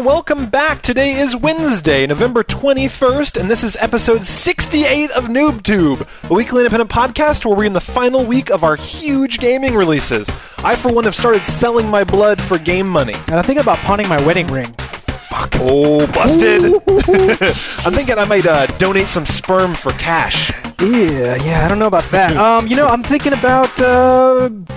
welcome back. Today is Wednesday, November 21st, and this is episode 68 of NooBTooB, a weekly independent podcast where we're in the final week of our huge gaming releases. I, for one, have started selling my blood for game money. And I'm thinking about pawning my wedding ring. Fuck. Oh, busted. I'm thinking I might donate some sperm for cash. Yeah, I don't know about that. I'm thinking about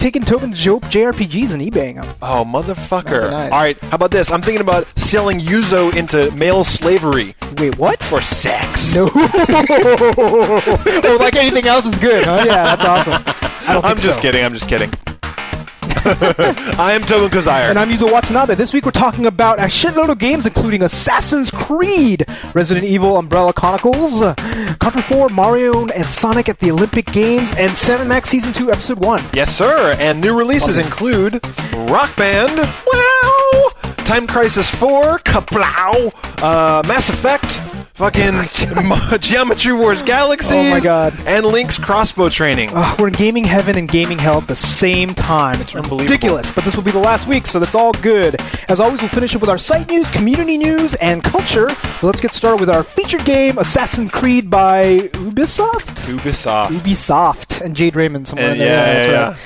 taking Tobin's JRPGs and eBaying them. Oh, motherfucker. Nice. All right, how about this? I'm thinking about selling Yuzo into male slavery. Wait, what? For sex. No. Oh, like anything else is good, huh? Yeah, that's awesome. I'm just kidding. I am Tobin Kozire. And I'm Yuzo Watanabe. This week we're talking about a shitload of games, including Assassin's Creed, Resident Evil Umbrella Chronicles, Contra 4, Mario and Sonic at the Olympic Games, and 7 Max Season 2 Episode 1. Yes, sir. And new releases include Rock Band, wow, Time Crisis 4, kaplow, Mass Effect, fucking Geometry Wars Galaxies, oh my God, and Link's Crossbow training. We're in gaming heaven and gaming hell at the same time. It's ridiculous, but this will be the last week, so that's all good. As always, we'll finish up with our site news, community news, and culture. So let's get started with our featured game, Assassin's Creed by Ubisoft, and Jade Raymond somewhere in there.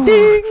Ding.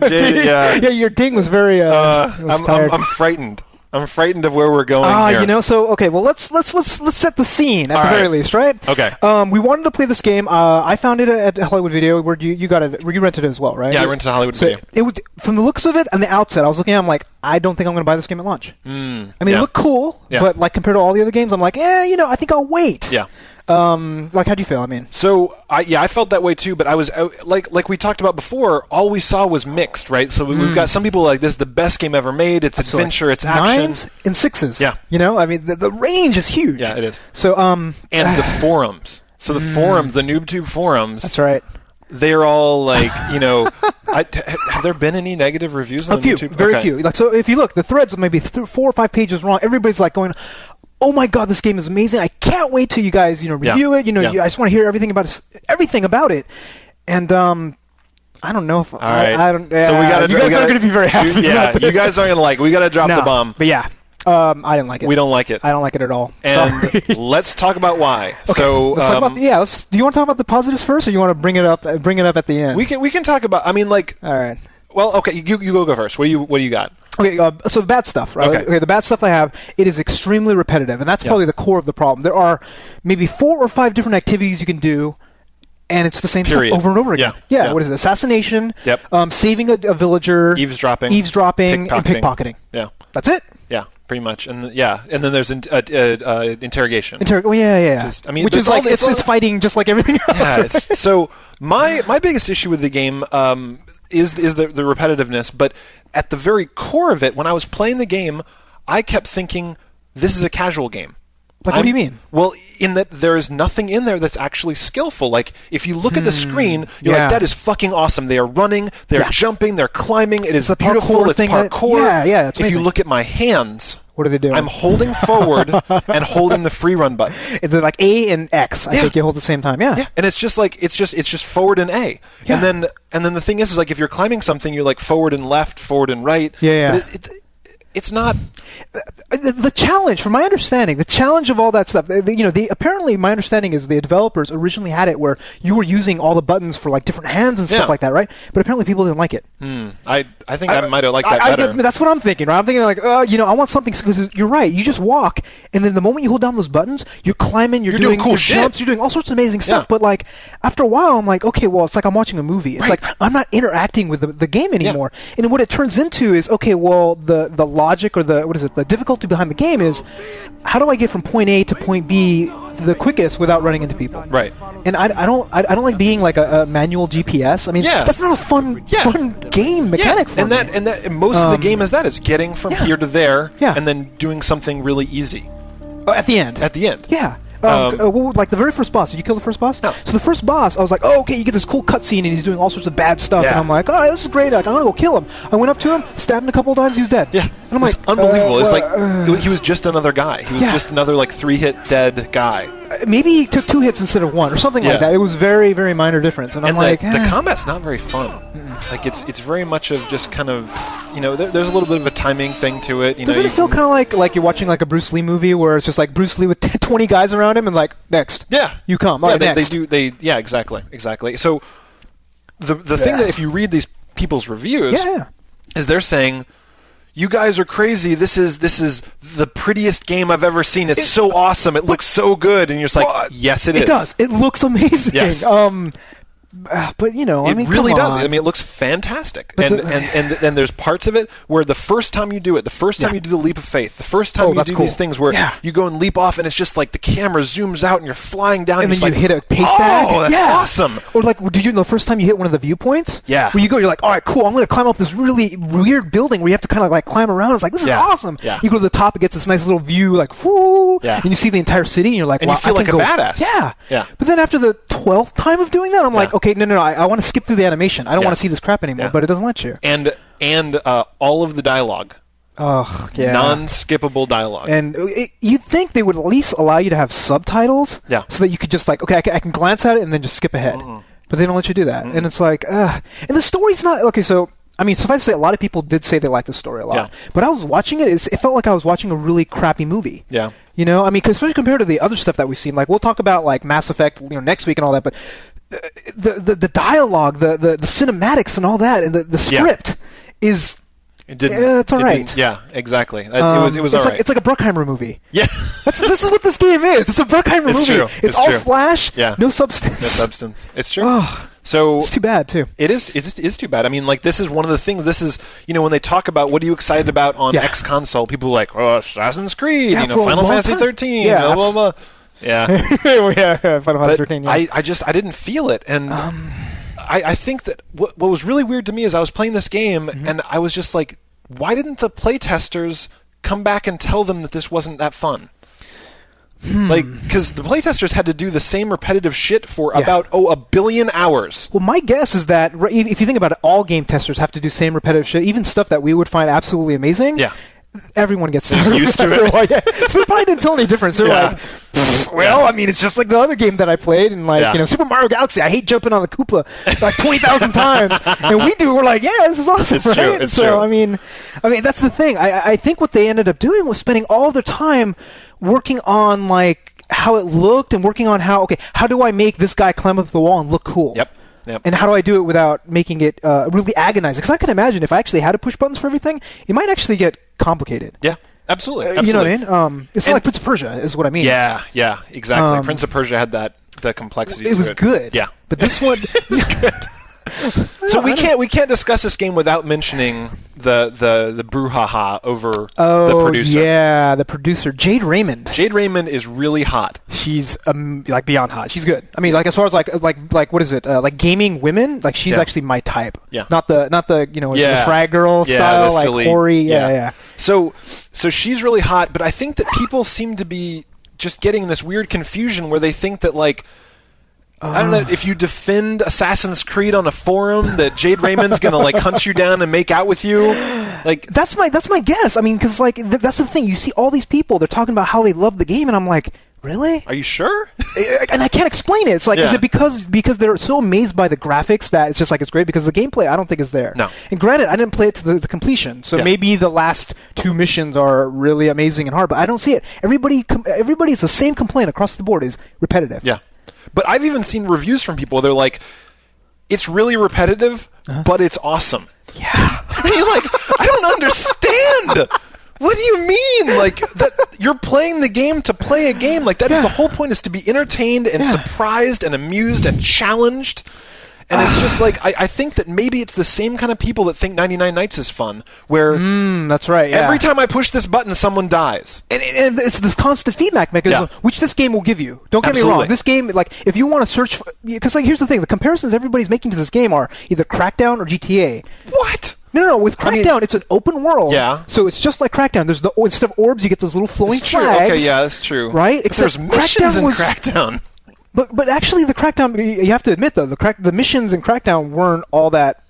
Jade, yeah, your ding was very. I'm frightened. I'm frightened of where we're going here. Okay, well, let's set the scene at the very least, right? Okay. We wanted to play this game. I found it at Hollywood Video, where you got it, where you rented it as well, right? Yeah, I rented Hollywood Video. It was, from the looks of it and the outset, I was looking at it, I'm like, I don't think I'm going to buy this game at launch. It looked cool, but like compared to all the other games, I'm like, I think I'll wait. Yeah. How do you feel? So I felt that way too, but I was like we talked about before. All we saw was mixed, right? So we've got some people like, this is the best game ever made. It's adventure, it's action, 9s and 6s. Yeah, the range is huge. Yeah, it is. So and the forums. So the forums, the NooBTooB forums. That's right. They're all like, have there been any negative reviews on YouTube? Very few. Like, so if you look, the threads may be 4 or 5 pages long. Everybody's like going, oh my God, this game is amazing! I can't wait till you guys, review it. I just want to hear everything about it. And I don't know if I don't. Yeah, so you guys aren't going to be very happy. Yeah, you guys aren't going to like. We got to drop the bomb. But yeah, I didn't like it. We don't like it. I don't like it at all. And let's talk about why. Okay, so let's talk about. Do you want to talk about the positives first, or you want to bring it up at the end? We can talk about. All right. Well, okay, you go first. What do you got? Okay, so the bad stuff, right? Okay, the bad stuff I have, it is extremely repetitive, and that's probably the core of the problem. There are maybe 4 or 5 different activities you can do, and it's the same stuff over and over again. Yeah. What is it? Assassination, Yep. Saving a villager, eavesdropping, and pickpocketing. Yeah. That's it? Yeah, pretty much. And then there's interrogation. Yeah. Which is like, it's fighting just like everything else. Yeah, right? So my biggest issue with the game is the repetitiveness, but at the very core of it, when I was playing the game, I kept thinking, this is a casual game. Like, what do you mean? Well, in that there is nothing in there that's actually skillful. Like, if you look at the screen, you're like, that is fucking awesome. They are running, they're jumping, they're climbing. It is beautiful. It's parkour. It's amazing. If you look at my hands, what are they doing? I'm holding forward and holding the free run button. It's like A and X. I think you hold at the same time. Yeah. And it's just like it's just forward and A. Yeah. And then the thing is like, if you're climbing something, you're like forward and left, forward and right. Yeah. But it's not the challenge. From my understanding, the challenge of all that stuff. Apparently, my understanding is the developers originally had it where you were using all the buttons for like different hands and stuff like that, right? But apparently, people didn't like it. I think I might have liked that better. That's what I'm thinking. Right? I'm thinking like, I want something, because you're right. You just walk, and then the moment you hold down those buttons, you're climbing, you're doing cool jumps, you're doing all sorts of amazing stuff. Yeah. But like after a while, I'm like, okay, well, it's like I'm watching a movie. It's like I'm not interacting with the game anymore. Yeah. And what it turns into is, okay, well, the logic or the difficulty behind the game is, how do I get from point A to point B the quickest without running into people? Right. And I don't like being like a manual GPS. That's not a fun game mechanic for me. And most of the game is that. It's getting from here to there and then doing something really easy. At the end. Yeah. Like the very first boss. Did you kill the first boss? No. So the first boss, I was like, oh, okay, you get this cool cutscene, and he's doing all sorts of bad stuff, and I'm like, oh, this is great. Like, I'm gonna go kill him. I went up to him, stabbed him a couple of times, he was dead. Yeah. And I'm like, unbelievable. It's like he was just another guy. He was just another like 3-hit dead guy. Maybe he took 2 hits instead of 1 or something like that. It was very, very minor difference. And I'm like, the combat's not very fun. Like it's very much of just kind of, there's a little bit of a timing thing to it. Doesn't it feel kind of like you're watching like a Bruce Lee movie where it's just like Bruce Lee with 20 guys around him and like, next. Yeah. You come. Yeah, All right, next. Yeah, exactly. So the thing that if you read these people's reviews is they're saying, you guys are crazy. This is the prettiest game I've ever seen. It's so awesome. It looks so good. And you're just like, yes, it is. It does. It looks amazing. Yes. But it really does. I mean, it looks fantastic, and there's parts of it where the first time you do it, the first time you do the leap of faith, the first time you do these things where you go and leap off, and it's just like the camera zooms out and you're flying down, and then you like, hit a pace tag. Oh, that's awesome! Or like, did you know the first time you hit one of the viewpoints? Yeah. Where you go, you're like, all right, cool. I'm going to climb up this really weird building where you have to kind of like climb around. It's like, this is awesome. Yeah. You go to the top, it gets this nice little view, like, whoo, and you see the entire city, and you're like, and wow, you feel like a badass. Yeah. But then after the 12th time of doing that, I'm like, okay, no, I want to skip through the animation. I don't want to see this crap anymore, but it doesn't let you. And all of the dialogue. Oh, yeah. Non-skippable dialogue. And you'd think they would at least allow you to have subtitles so that you could just like, okay, I can glance at it and then just skip ahead. But they don't let you do that. And it's like, and the story's not... Okay, so... I mean, suffice to say, a lot of people did say they liked the story a lot. Yeah. But I was watching it, it felt like I was watching a really crappy movie. Yeah. I mean, especially compared to the other stuff that we've seen. Like, we'll talk about, like, Mass Effect, next week and all that, but the dialogue, the cinematics and all that, and the script is... it's all right. Yeah, exactly. It was all right. It's like a Bruckheimer movie. Yeah. This is what this game is. It's a Bruckheimer movie. True. It's all true. Flash, no substance. No substance. It's true. So it's too bad too. It is too bad. I mean, like, this is one of the things. This is, when they talk about what are you excited about on X console, people are like, Assassin's Creed, Final Fantasy 13, blah blah blah. Yeah. Final Fantasy 13. Yeah. I didn't feel it, and I think that what was really weird to me is I was playing this game and I was just like, why didn't the playtesters come back and tell them that this wasn't that fun? Like, because the playtesters had to do the same repetitive shit for about a billion hours. Well, my guess is that if you think about it, all game testers have to do same repetitive shit, even stuff that we would find absolutely amazing. Yeah. Everyone gets used to it. So they probably didn't tell any difference. They're like, I mean, it's just like the other game that I played, and like, Super Mario Galaxy, I hate jumping on the Koopa like 20,000 times, and we're like, this is awesome. It's true. It's true. I mean, that's the thing. I think what they ended up doing was spending all their time working on like how it looked and working on how do I make this guy climb up the wall and look cool? Yep. And how do I do it without making it really agonizing? Because I can imagine if I actually had to push buttons for everything, it might actually get complicated. Yeah, absolutely. You know what I mean? It's not like Prince of Persia, is what I mean. Yeah, exactly. Prince of Persia had the complexity. It was good. Yeah, but this one is good. So we can't discuss this game without mentioning the brouhaha over the producer. Yeah, the producer, Jade Raymond. Jade Raymond is really hot. She's like beyond hot. She's good. I mean, like as far as like what is it? Like gaming women, like she's actually my type. Yeah. Not the the frag girl style, like silly, hoary. Yeah. So she's really hot, but I think that people seem to be just getting this weird confusion where they think that like, I don't know, if you defend Assassin's Creed on a forum, that Jade Raymond's gonna like hunt you down and make out with you. Like that's my guess. I mean, because like that's the thing. You see all these people, they're talking about how they love the game, and I'm like, really? Are you sure? And I can't explain it. It's like, is it because they're so amazed by the graphics that it's just like it's great? Because the gameplay, I don't think is there. No. And granted, I didn't play it to the completion, so maybe the last 2 missions are really amazing and hard, but I don't see it. Everybody's the same complaint across the board is repetitive. Yeah. But I've even seen reviews from people. They're like, it's really repetitive, but it's awesome. Yeah. And you're like, I don't understand. What do you mean? Like, that you're playing the game to play a game. Like, that is the whole point, is to be entertained and surprised and amused and challenged. And it's just like, I think that maybe it's the same kind of people that think 99 Nights is fun, where that's right. Yeah. Every time I push this button, someone dies. And it's this constant feedback mechanism, which this game will give you. Don't get me wrong. This game, like, if you want to search, because like here's the thing, the comparisons everybody's making to this game are either Crackdown or GTA. What? No. With Crackdown, it's an open world. Yeah. So it's just like Crackdown. There's instead of orbs, you get those little flowing flags. Okay, yeah, that's true. Right? Except there's missions in Crackdown. But actually, the Crackdown, you have to admit though, the missions in Crackdown weren't all that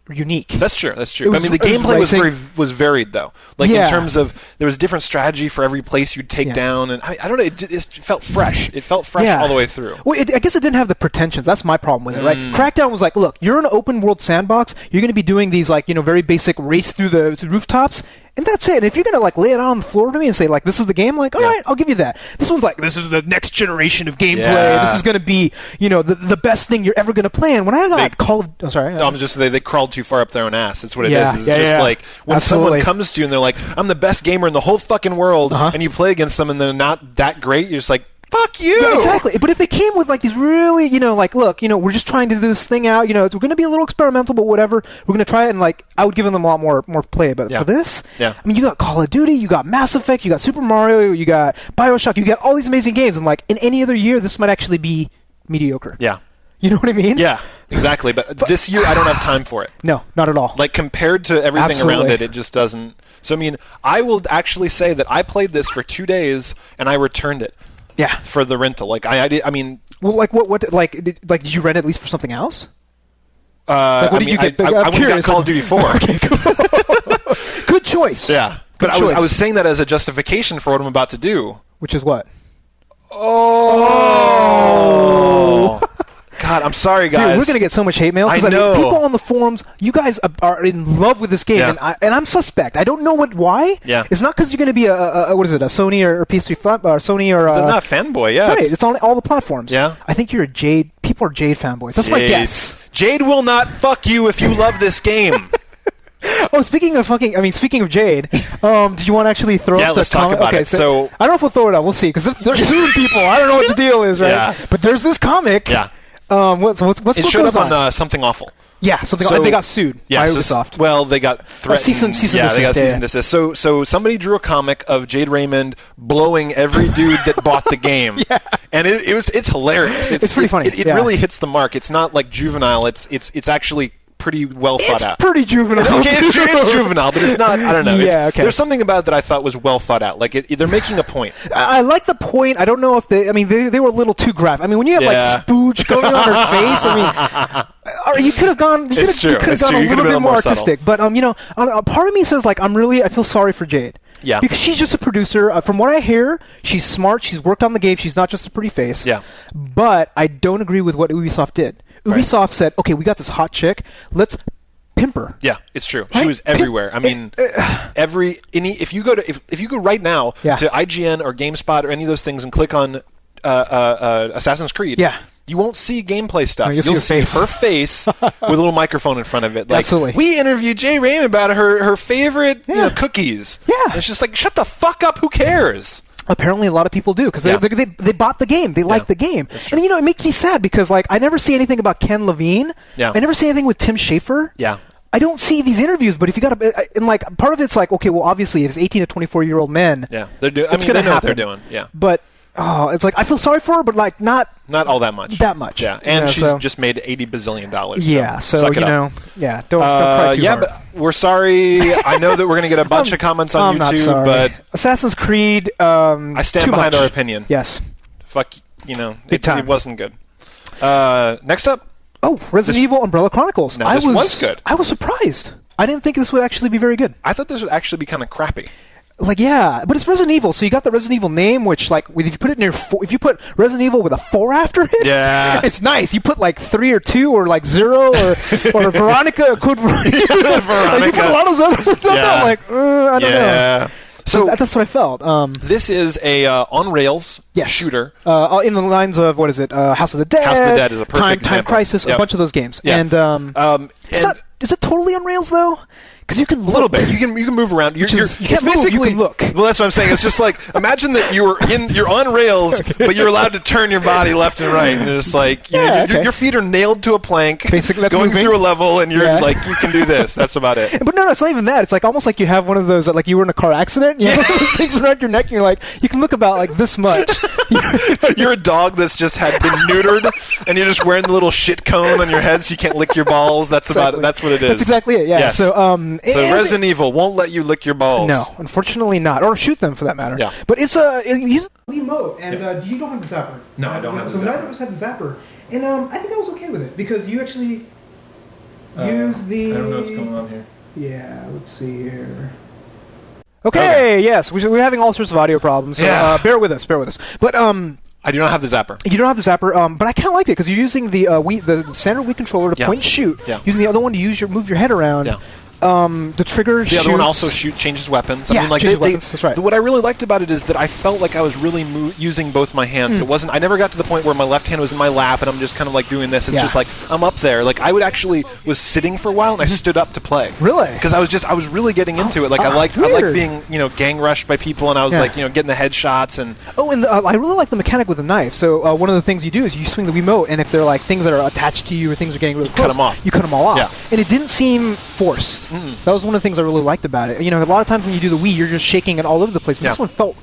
unique. That's true. I mean, the gameplay was varied though. Like in terms of there was a different strategy for every place you'd take down, and I don't know. It felt fresh. It felt fresh all the way through. Well, I guess it didn't have the pretensions. That's my problem with it, right? Crackdown was like, look, you're in an open world sandbox. You're going to be doing these like very basic race through the rooftops. And that's it. And if you're going to like lay it out on the floor to me and say like this is the game, like all right, I'll give you that. This one's like this is the next generation of gameplay. Yeah. This is going to be the best thing you're ever going to play. And when I got I'm just they crawled too far up their own ass. That's what it is. It's just like when someone comes to you and they're like, I'm the best gamer in the whole fucking world, and you play against them and they're not that great, you're just like, fuck you! Yeah, exactly. But if they came with like these really, like, look, we're just trying to do this thing out, we're going to be a little experimental, but whatever. We're going to try it, and like, I would give them a lot more play. But for this, I mean, you got Call of Duty, you got Mass Effect, you got Super Mario, you got BioShock, you got all these amazing games, and like, in any other year, this might actually be mediocre. Yeah. You know what I mean? Yeah, exactly. But this year, I don't have time for it. No, not at all. Like, compared to everything around it, it just doesn't. So, I mean, I will actually say that I played this for 2 days, and I returned it. Yeah, for the rental. Like I mean, well, like what did you rent it at least for something else? What did you get? I went and got Call of Duty 4. Okay, cool. Good choice. Yeah, but I was saying that as a justification for what I'm about to do. Which is what? Oh. God, I'm sorry, guys. Dude, we're gonna get so much hate mail. I know. I mean, people on the forums, you guys are in love with this game, and I'm suspect. I don't know why. Yeah. It's not because you're gonna be a what is it? A Sony or PS3 or Sony or they're not fanboy. Yeah, right. It's on all the platforms. Yeah. I think you're a Jade. People are Jade fanboys. That's my guess. Jade will not fuck you if you love this game. Oh, speaking of Jade, did you want to actually throw up the let's talk about it. So I don't know if we'll throw it up. We'll see, because they're suing people. I don't know what the deal is, right? Yeah. But there's this comic. Yeah. What's it showed up on Something Awful. Yeah, they got sued by Ubisoft. Well, they got threatened. Cease and desist. They got cease and desist. So somebody drew a comic of Jade Raymond blowing every dude that bought the game. Yeah. And it's hilarious. It's pretty funny. It really hits the mark. It's not like juvenile. It's actually pretty well thought out. It's pretty juvenile. Okay, it's juvenile, but it's not. I don't know. Yeah, okay. There's something about it that I thought was well thought out. Like they're making a point. I like the point. I don't know if they. I mean, they were a little too graphic. I mean, when you have like spooge going on her face, I mean, you could have gone. You could have gone a little bit more artistic. But a part of me says like I feel sorry for Jade. Yeah. Because she's just a producer. From what I hear, she's smart. She's worked on the game. She's not just a pretty face. Yeah. But I don't agree with what Ubisoft did. Ubisoft said, okay, we got this hot chick. Let's pimp her. Yeah, it's true. Right? She was everywhere. I mean, if you go right now to IGN or GameSpot or any of those things and click on Assassin's Creed, you won't see gameplay stuff. No, you'll see her face with a little microphone in front of it. Like, absolutely. We interviewed Jay Raymond about her favorite cookies. Yeah. And it's just like, shut the fuck up. Who cares? Apparently, a lot of people do because they bought the game. They like the game, and it makes me sad because like I never see anything about Ken Levine. Yeah. I never see anything with Tim Schafer. Yeah. I don't see these interviews, but if you got and like part of it's like okay, well obviously it's 18 to 24-year-old men. Yeah, they're doing. I mean, they know what they're doing. Yeah. But it's like I feel sorry for her, but like not all that much. That much. Yeah, and she's just made $80 bazillion. Yeah, so suck it up. Yeah, don't cry too hard. But we're sorry. I know that we're going to get a bunch of comments on YouTube, but Assassin's Creed. I stand behind our opinion. Yes. Fuck, it wasn't good. Next up. Oh, Resident Evil Umbrella Chronicles. No, this was good. I was surprised. I didn't think this would actually be very good. I thought this would actually be kind of crappy. Like but it's Resident Evil, so you got the Resident Evil name, which like if you put it if you put Resident Evil with a 4 after it, it's nice. You put like 3 or 2 or like 0 or Veronica or Code Veronica. Like, you put a lot of other stuff. I'm like I don't know. So that's what I felt. This is a on rails shooter. In the lines of what is it? House of the Dead. House of the Dead is a perfect example. Time Crisis, a bunch of those games. Yeah. And is it totally on rails though? Because you can look. A little bit. You can move around. You can't move, you can look. Well, that's what I'm saying. It's just like imagine that you're on rails, but you're allowed to turn your body left and right. And it's like your feet are nailed to a plank, basically that's going through a level, and you're like you can do this. That's about it. But no, it's not even that. It's like almost like you have one of those like you were in a car accident. You have those things around your neck, and you're like you can look about like this much. You're a dog that's just had been neutered, and you're just wearing the little shit cone on your head, so you can't lick your balls. That's about it. That's what it is. That's exactly it. Yeah. Yes. So Resident Evil won't let you lick your balls. No, unfortunately not, or shoot them for that matter. Yeah. But it's use Wiimote, and you don't have the Zapper. No, I don't have the Zapper. So neither of us had the Zapper, and I think I was okay with it because you actually. Use the... I don't know what's going on here. Yeah, let's see here. Okay, yes, we're having all sorts of audio problems, so bear with us. But, I do not have the Zapper. You don't have the Zapper, but I kind of liked it, because you're using the standard Wii controller to point and shoot, using the other one to move your head around. Yeah. The trigger The other one also changes weapons. I mean, like weapons. That's right. What I really liked about it is that I felt like I was really using both my hands. It wasn't. I never got to the point where my left hand was in my lap and I'm just kind of like doing this. It's just like I'm up there. Like I was sitting for a while and I stood up to play. Really? Because I was really getting into it. Like I liked being gang rushed by people and I was like getting the headshots and. Oh, and I really like the mechanic with the knife. So one of the things you do is you swing the Wiimote and if they're like things that are attached to you or things are getting really close, cut them off. You cut them all off. Yeah. And it didn't seem forced. That was one of the things I really liked about it. A lot of times when you do the Wii, you're just shaking it all over the place. But this one felt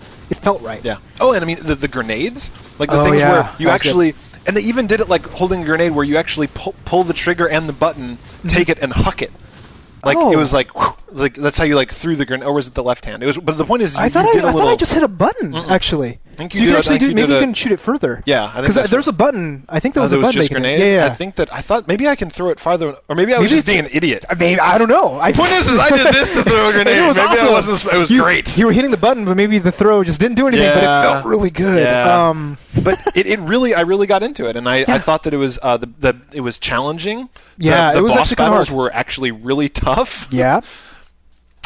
right. Yeah. Oh, and I mean the grenades, like the things where you actually, and they even did it like holding a grenade where you actually pull the trigger and the button, take it and huck it. Like it was like that's how you like threw the grenade, or was it the left hand? It was, but the point is, I thought I just hit a button actually. You can shoot it further. Yeah, because there's a button. I think there was a button. Just grenade. Yeah. I thought maybe I can throw it farther, or maybe I was just being an idiot. I don't know. The point is I did this to throw a grenade. It was awesome. I wasn't. It was great. You were hitting the button, but maybe the throw just didn't do anything. But it felt really good. Yeah. But I really got into it, and I thought that it was it was challenging. Yeah, the it was boss actually kind of battles hard. were actually really tough. Yeah.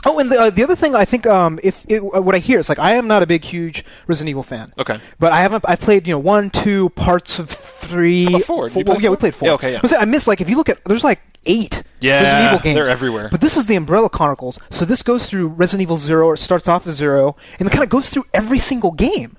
Oh, and the other thing I think, what I hear is like I am not a huge Resident Evil fan. Okay. But I've played 1, 2 parts of 3. 4. We played 4. Yeah, okay, yeah. But I miss if you look at there's 8 Resident Evil games. They're everywhere. But this is the Umbrella Chronicles, so this goes through Resident Evil 0. It starts off as 0, and it kind of goes through every single game.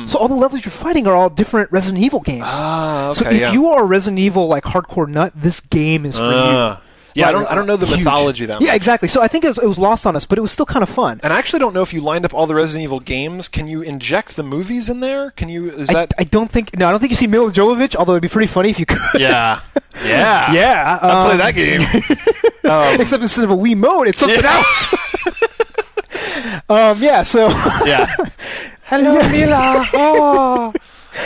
So all the levels you're fighting are all different Resident Evil games. Okay, so if you are a Resident Evil hardcore nut, this game is for you. Yeah, I don't know the mythology that much. Yeah, exactly. So I think it was lost on us, but it was still kind of fun. And I actually don't know if you lined up all the Resident Evil games. Can you inject the movies in there? Can you? I don't think you see Mila Jovovich, although it'd be pretty funny if you could. Yeah. I'll play that game. Except instead of a Wii mode, it's something else. Hello, Mila. Oh,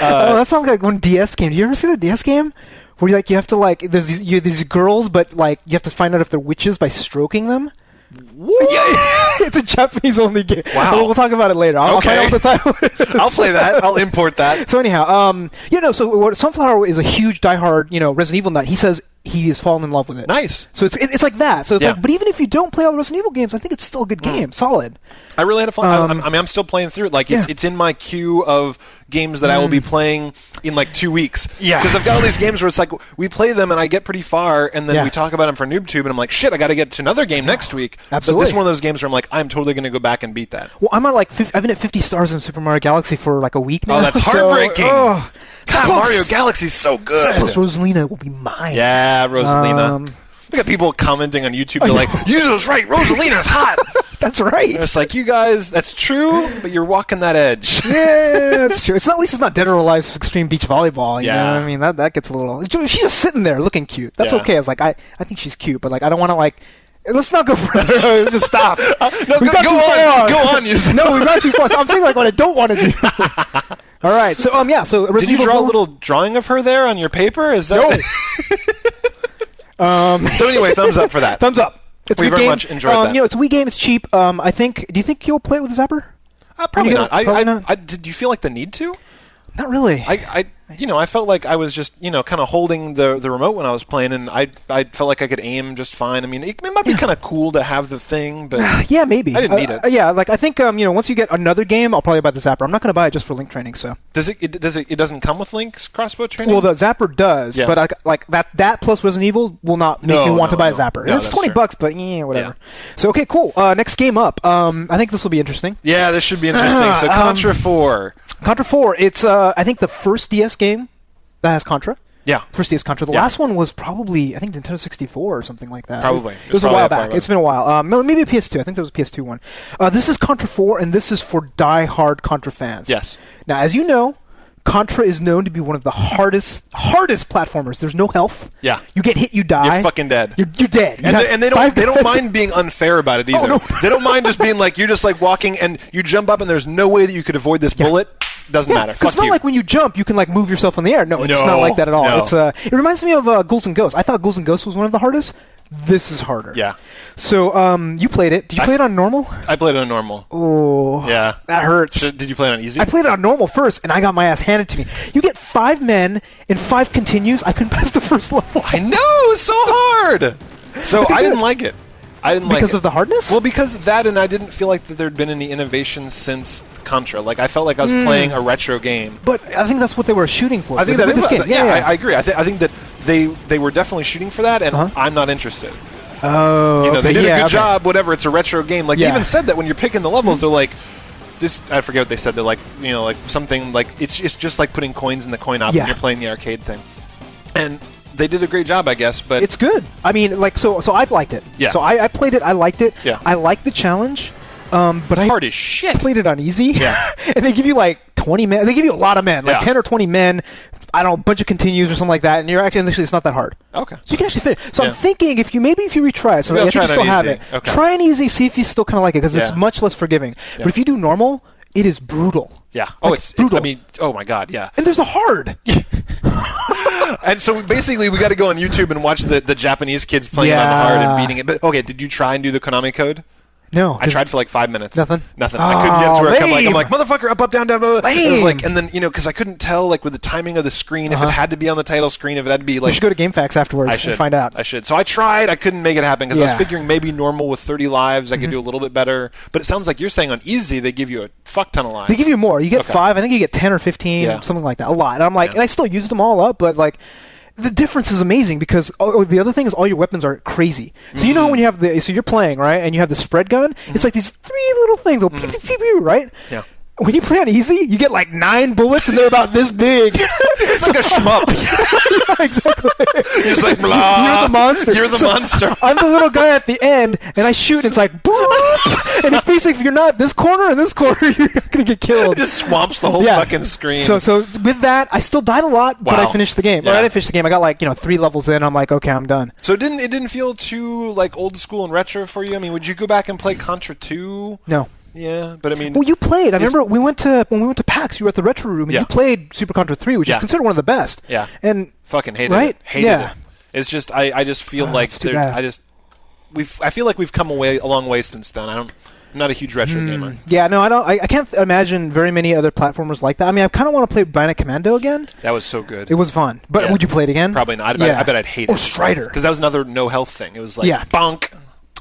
that sounds like one DS game. Do you ever see the DS game? Where you have to there's these girls, but you have to find out if they're witches by stroking them. What? Yeah, it's a Japanese only game. Wow. We'll talk about it later. I'll find out the title. I'll play that. I'll import that. So anyhow, so Sunflower is a huge diehard, Resident Evil nut. He says he has fallen in love with it. Nice. So it's like that. So it's but even if you don't play all the Resident Evil games, I think it's still a good game. Solid. I really had fun. I'm still playing through it. It's in my queue of games that I will be playing in 2 weeks. Yeah. Because I've got all these games where it's we play them and I get pretty far and then we talk about them for NooBTooB and I'm like, shit, I got to get to another game next week. Absolutely. But this is one of those games where I'm like, I'm totally going to go back and beat that. Well, I'm at I've been at 50 stars in Super Mario Galaxy for a week now. Oh, that's heartbreaking. God, close. Mario Galaxy's so good. So close. Rosalina will be mine. Yeah, Rosalina. We got people commenting on YouTube. They're like, Yuzo's right. Rosalina's hot. That's right. And it's you guys, that's true, but you're walking that edge. Yeah, that's true. At least it's not Dead or Alive's Extreme Beach Volleyball. You know what I mean? That gets a little... She's just sitting there looking cute. That's okay. I was I think she's cute, but I don't want to let's not go further. Let's just stop. No, go on, Yuzo. No, we've gone too far. So I'm saying what I don't want to do. All right. So so did you draw a little drawing of her there on your paper? Is that? No. So anyway, thumbs up for that. Thumbs up. It's we very much enjoyed that. It's a Wii game. It's cheap. Do you think you'll play it with a Zapper? Probably not. Probably not. Did you feel the need to? Not really. I felt like I was just, kind of holding the remote when I was playing, and I felt like I could aim just fine. I mean, it might be kind of cool to have the thing, but yeah, maybe I didn't need it. I think once you get another game, I'll probably buy the Zapper. I'm not going to buy it just for Link training. So it doesn't come with Link's crossbow training? Well, the Zapper does, but that plus Resident Evil will not make me want to buy a Zapper. No, it's $20, but whatever. Yeah. So okay, cool. Next game up. I think this will be interesting. Yeah, this should be interesting. So Contra 4. Contra 4. It's I think the first DS game that has Contra. Yeah. First DS Contra. The last one was probably, I think, Nintendo 64 or something like that. Probably. It was a while back. It's been a while. Maybe a PS2. I think there was a PS2 one. This is Contra 4, and this is for die-hard Contra fans. Yes. Now, as you know, Contra is known to be one of the hardest platformers. There's no health. Yeah. You get hit, you die. You're fucking dead. You're dead. And they don't mind being unfair about it either. Oh, no. They don't mind just being you're just walking and you jump up and there's no way that you could avoid this bullet. Doesn't matter. Because it's not like when you jump, you can move yourself in the air. No, it's not like that at all. No. It's it reminds me of Ghouls and Ghosts. I thought Ghouls and Ghosts was one of the hardest. This is harder. Yeah. So, you played it. Did you play it on normal? I played it on normal. Oh. Yeah. That hurts. So, did you play it on easy? I played it on normal first, and I got my ass handed to me. You get 5 men and 5 continues. I couldn't pass the first level. I know! It's so hard! So, I didn't like it. Because of the hardness? Well, because of that, and I didn't feel like that there'd been any innovation since Contra. Like, I felt like I was playing a retro game. But I think that's what they were shooting for. I think that this game. I agree. I think that they were definitely shooting for that, and I'm not interested. Oh, they did a good job. Whatever, it's a retro game. Like they even said that when you're picking the levels, they're like, I forget what they said. They're like, like something like it's just like putting coins in the coin op when you're playing the arcade thing, and they did a great job, I guess. But it's good. I mean, like so I liked it. Yeah. So I played it. I liked it. Yeah. I liked the challenge. But I hard as shit. Played it on easy. Yeah. And they give you like 20 men. They give you a lot of men, like 10 or 20 men. I don't know, a bunch of continues or something like that, and you're actually it's not that hard. Okay. So you can actually fit. So I'm thinking if you retry it, so I think you still have it. Okay. Try an easy, see if you still kind of like it because it's much less forgiving. Yeah. But if you do normal, it is brutal. Yeah. It's brutal. I mean, oh my god, yeah. And there's a hard. And so basically, we got to go on YouTube and watch the Japanese kids playing it on the hard and beating it. But okay, did you try and do the Konami code? No, I tried for like 5 minutes. Nothing. I couldn't get to where I'm like motherfucker, up, down, down. Blah, blah. It was like, and then because I couldn't tell like with the timing of the screen if it had to be on the title screen, if it had to be like. You should go to GameFAQs afterwards and find out. I should. So I tried. I couldn't make it happen because I was figuring maybe normal with 30 lives I could do a little bit better. But it sounds like you're saying on easy they give you a fuck ton of lives. They give you more. You get 5. I think you get 10 or 15, something like that. A lot. And I'm like, and I still used them all up, but like. The difference is amazing because the other thing is all your weapons are crazy. So you know when you have so you're playing, right, and you have the spread gun, it's like these 3 little things, pew, pew, pew, pew, right? Yeah. When you play on easy, you get like 9 bullets and they're about this big. It's like a shmup. Yeah, exactly. You're just like, blah. You're the monster. You're the monster. I'm the little guy at the end, and I shoot, and it's like, boop! And it's basically, if you're not this corner and this corner, you're going to get killed. It just swamps the whole fucking screen. So with that, I still died a lot, but I finished the game. Yeah. Or I didn't finish the game. I got like 3 levels in. I'm like, okay, I'm done. So it didn't feel too like old school and retro for you? I mean, would you go back and play Contra 2? No. Yeah, but I mean... Well, you played. I remember when we went to PAX, you were at the Retro Room, and you played Super Contra 3, which is considered one of the best. Yeah. And fucking hated it. Hated it. It's just, I just feel like... I feel like we've come a long way since then. I'm not a huge retro gamer. Yeah, no, I don't. I can't imagine very many other platformers like that. I mean, I kind of want to play Bionic Commando again. That was so good. It was fun. But would you play it again? Probably not. I bet I'd hate it. Or Strider. Because that was another no health thing. It was like, bonk.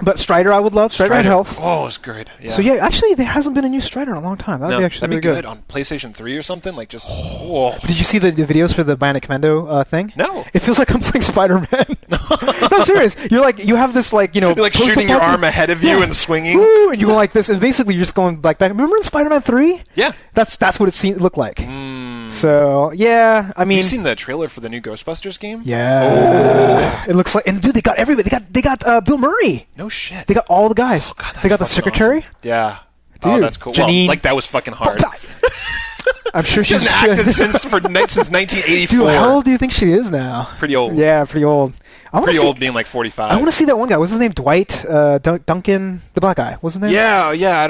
But Strider, I would love. Strider had health. Oh, it's great. Yeah. So actually, there hasn't been a new Strider in a long time. That'd be actually that'd be really good on PlayStation 3 or something. Like just. Did you see the videos for the Bionic Commando thing? No. It feels like I'm playing Spider-Man. No, serious. You're like you have this like You're like shooting your arm ahead of you and swinging. Woo, and you go like this, and basically you're just going back. Remember in Spider-Man 3? Yeah. That's what it looked like. So I mean, you've seen the trailer for the new Ghostbusters game? Yeah. It looks like, and dude, they got everybody. They got Bill Murray. No shit. They got all the guys. Oh, God, they got the secretary. Awesome. Yeah. Dude, oh, that's cool. Janine. Well, like that was fucking hard. I'm sure she's acted since 1984. Dude, how old do you think she is now? Pretty old. Yeah, pretty old. Pretty old, being like 45. I want to see that one guy. What's his name? Dwight Duncan, the black guy. What's his name? Yeah. I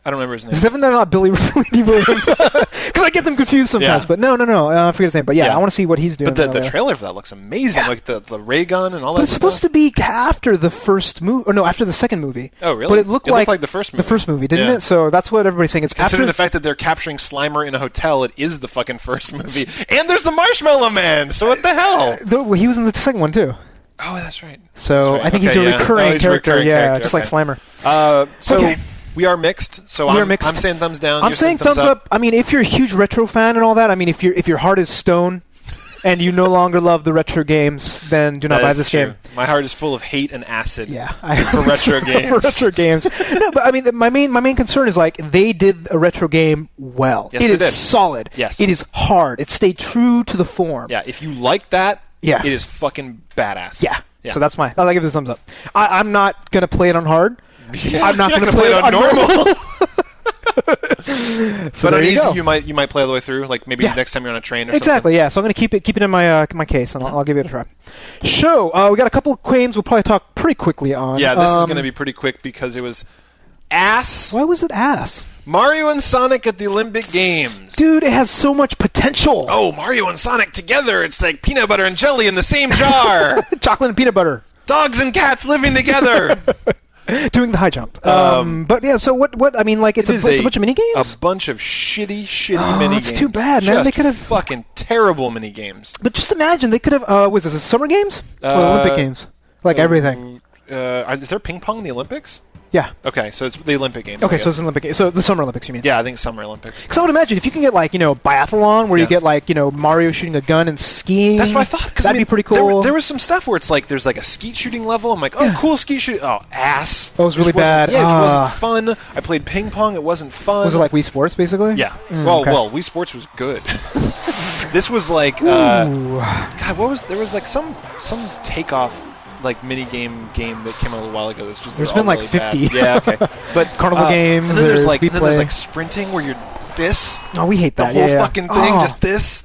don't remember his name. It's definitely not Billy Williams because I get them confused sometimes. Yeah. But no, I forget his name. But I want to see what he's doing. But the trailer for that looks amazing. Yeah. Like the ray gun and all that. But it's supposed to be after the first movie, or no, after the second movie. Oh, really? But it looked like the first movie. The first movie, didn't it? So that's what everybody's saying. It's considering the fact that they're capturing Slimer in a hotel. It is the fucking first movie, and there's the Marshmallow Man. So what the hell? He was in the second one too. Oh, that's right. So I think he's a recurring character. Just like Slimer. So we are mixed. So I'm saying thumbs down. I'm saying thumbs up. I mean, if you're a huge retro fan and all that, I mean, if your heart is stone and you no longer love the retro games, then do not buy this game. My heart is full of hate and acid. Yeah, for retro games. For retro games. No, but I mean, my main concern is like they did a retro game well. Yes, it they is did. solid. Yes, it is hard. It stayed true to the form. Yeah, if you like that, it is fucking badass. Yeah. So that's I give it a thumbs up. I'm not gonna play it on hard. I'm not gonna play it on normal. So but on easy, you might play all the way through. Like maybe next time you're on a train or something. Yeah. So I'm gonna keep it in my case, and I'll give it a try. We got a couple of claims we'll probably talk pretty quickly on. Yeah, this is gonna be pretty quick because it was ass. Why was it ass? Mario and Sonic at the Olympic Games. Dude, it has so much potential. Oh, Mario and Sonic together. It's like peanut butter and jelly in the same jar. Chocolate and peanut butter. Dogs and cats living together. Doing the high jump. But yeah, so what? I mean, like it's a bunch of mini games. A bunch of shitty mini games. That's too bad, man. They could have fucking terrible mini games. But just imagine they could have. Was this Summer Games or Olympic Games? Like everything. Is there ping pong in the Olympics? Yeah. Okay, so it's the Olympic Games. Okay, so it's an Olympic Games. So the Summer Olympics, you mean? Yeah, I think Summer Olympics. Because I would imagine if you can get like biathlon where you get like Mario shooting a gun and skiing. That's what I thought. That'd be pretty cool. There was some stuff where it's like there's like a skeet shooting level. I'm like, oh, cool skeet shooting. Oh, ass. That was really bad. Yeah, it wasn't fun. I played ping pong. It wasn't fun. Was it like Wii Sports basically? Yeah. Well, Wii Sports was good. This was like, God, what was there was like some takeoff. Like mini game that came out a little while ago. There's been like really 50. Bad. Yeah, okay. But Carnival games. And then there's like sprinting where you're this. Oh, we hate that. The whole fucking thing, just this.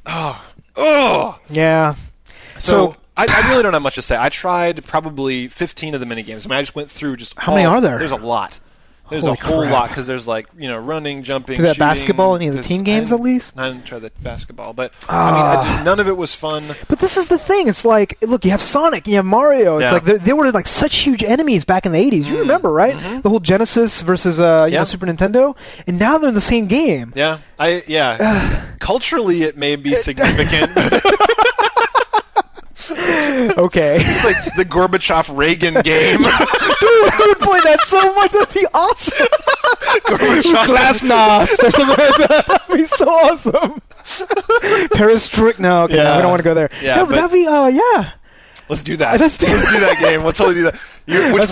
Oh. Yeah. So I really don't have much to say. I tried probably 15 of the mini games. I mean, I just went through just. How many are there? There's a lot. There's Holy a whole crap. lot because there's like running, jumping, that shooting. Basketball, any of the team games at least? I didn't try the basketball, but I mean, none of it was fun. But this is the thing. It's like, look, you have Sonic, you have Mario. It's like they were like such huge enemies back in the 80s. You remember, right? Mm-hmm. The whole Genesis versus Super Nintendo, and now they're in the same game. Yeah, culturally it may be significant. Okay. It's like the Gorbachev-Reagan game. Dude, I would play that so much. That'd be awesome. Glasnost. That'd be so awesome. Perestroika. No, okay, no, we don't want to go there. Yeah, no, but that'd be, yeah. Let's do that. Let's do that game. We'll totally do that.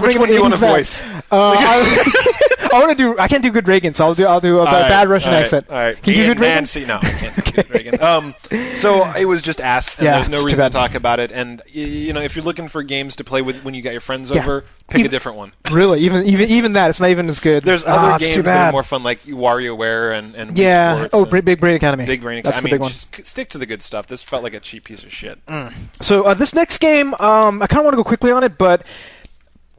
Which one do you want to voice? I can't do good Reagan, so I'll do a bad Russian accent. All right. Can you do good Reagan? No, I can't do good Reagan. So it was just ass, and there's no reason to talk about it. And if you're looking for games to play with when you got your friends over, pick a different one. Really, even that, it's not even as good. There's other games that are more fun, like WarioWare and Wii Sports. Big Brain Academy. Big Brain Academy. I mean, just stick to the good stuff. This felt like a cheap piece of shit. So this next game, I kind of want to go quickly on it, but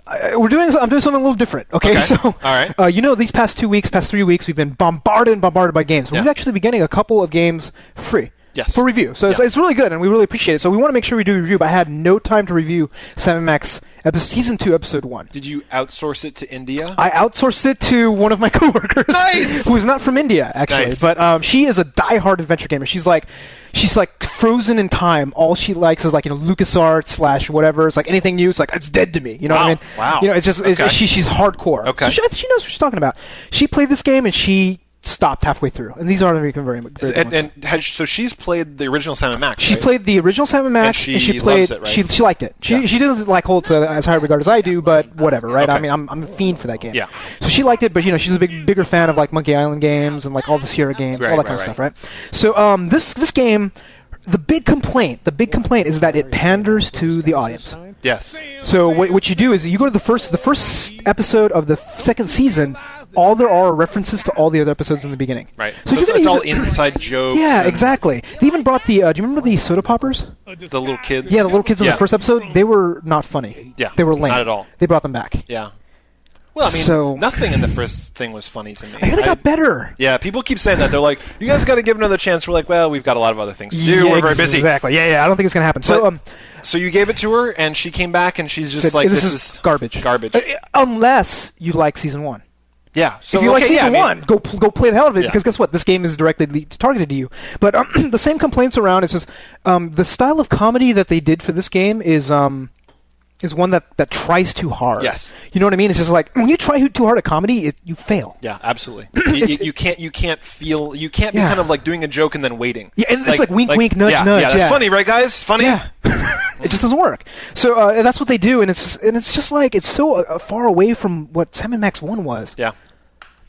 I'm doing something a little different. Okay. So all right. These past 2 weeks, past 3 weeks, we've been bombarded by games. We've actually been getting a couple of games for free. Yes. For review. So it's really good, and we really appreciate it. So we want to make sure we do a review, but I had no time to review Sam & Max Season 2, Episode 1. Do you outsource it to India? I outsourced it to one of my coworkers. Nice! Who is not from India, actually. Nice. But she is a diehard adventure gamer. She's like frozen in time. All she likes is LucasArts / whatever. It's like anything new. It's like, it's dead to me. You know what I mean? Wow. It's just she's hardcore. Okay. So she knows what she's talking about. She played this game and she stopped halfway through, and these aren't very so she's played the original Sam & Max. She played the original Sam & Max, and she played. Loves it, right? She liked it. She doesn't hold to as high regard as I do, but whatever, right? Okay. I mean, I'm a fiend for that game. Yeah. So she liked it, but she's a bigger fan of Monkey Island games and all the Sierra games, all that kind of stuff, right? So this game, the big complaint is that it panders to the audience. Yes. So what you do is you go to the first episode of the second season. All there are references to all the other episodes in the beginning. Right. So it's all inside jokes. Yeah, exactly. They even brought the. Do you remember the soda poppers? The little kids. Yeah, the little kids in the first episode. They were not funny. Yeah. They were lame. Not at all. They brought them back. Yeah. Well, I mean, nothing in the first thing was funny to me. I hear they got better. Yeah, people keep saying that. They're like, you guys got to give another chance. We're like, well, we've got a lot of other things to do. We're very busy. Exactly. Yeah. I don't think it's going to happen. So you gave it to her, and she came back, and she's just like, this is garbage. Garbage. Unless you like Season 1. Yeah. So if you like Season 1, go play the hell out of it, because guess what? This game is directly targeted to you. But the same complaints around. It's just the style of comedy that they did for this game is one that tries too hard. Yes. You know what I mean? It's just like when you try too hard at comedy, you fail. Yeah, absolutely. you can't be kind of like doing a joke and then waiting. Yeah, and it's like wink, wink, nudge, nudge. Yeah, that's funny, right, guys? Funny. Yeah. It just doesn't work. So that's what they do, and it's just like it's so far away from what Sam & Max 1 was. Yeah.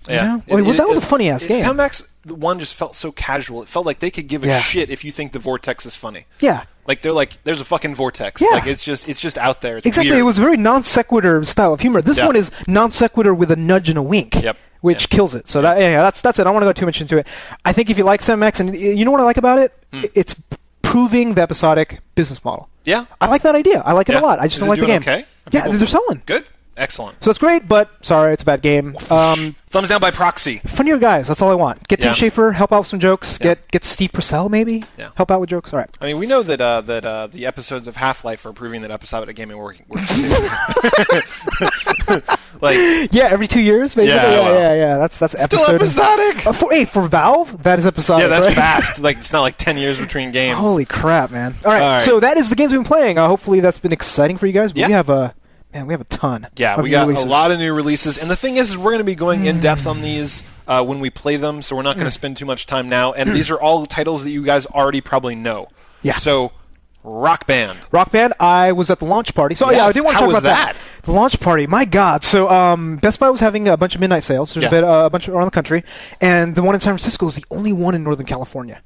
Yeah. I mean, that was a funny ass game. Sam & Max 1 just felt so casual. It felt like they could give a shit if you think the vortex is funny. Yeah. Like they're like, there's a fucking vortex. Yeah. Like it's just out there. It's exactly. weird. It was a very non sequitur style of humor. This one is non sequitur with a nudge and a wink. Yep. Which kills it. So that's it. I don't want to go too much into it. I think if you like Sam & Max, and you know what I like about it? It's proving the episodic business model. Yeah. I like that idea. I like it a lot. I just don't like the game. Okay. Yeah, they're selling. Good. Excellent. So it's great, but sorry, it's a bad game. Thumbs down by proxy. Funnier guys, that's all I want. Get Tim Schafer, help out with some jokes. Get Steve Purcell, maybe. Yeah. Help out with jokes. All right. I mean, we know that the episodes of Half-Life are proving that episodic gaming works. Like, yeah, every 2 years, basically. Yeah. That's episode. Still episodic. For Valve, that is episodic. Yeah, that's right? fast. Like, it's not like 10 years between games. Holy crap, man! All right, so that is the games we've been playing. Hopefully, that's been exciting for you guys. But we have a ton. Yeah, we got a lot of new releases, and the thing is we're going to be going in depth on these when we play them. So we're not going to spend too much time now. And these are all titles that you guys already probably know. Yeah. So. Rock Band. I was at the launch party. So I didn't want to talk about that. The launch party, my God. So Best Buy was having a bunch of midnight sales. There's a bunch around the country, and the one in San Francisco is the only one in Northern California.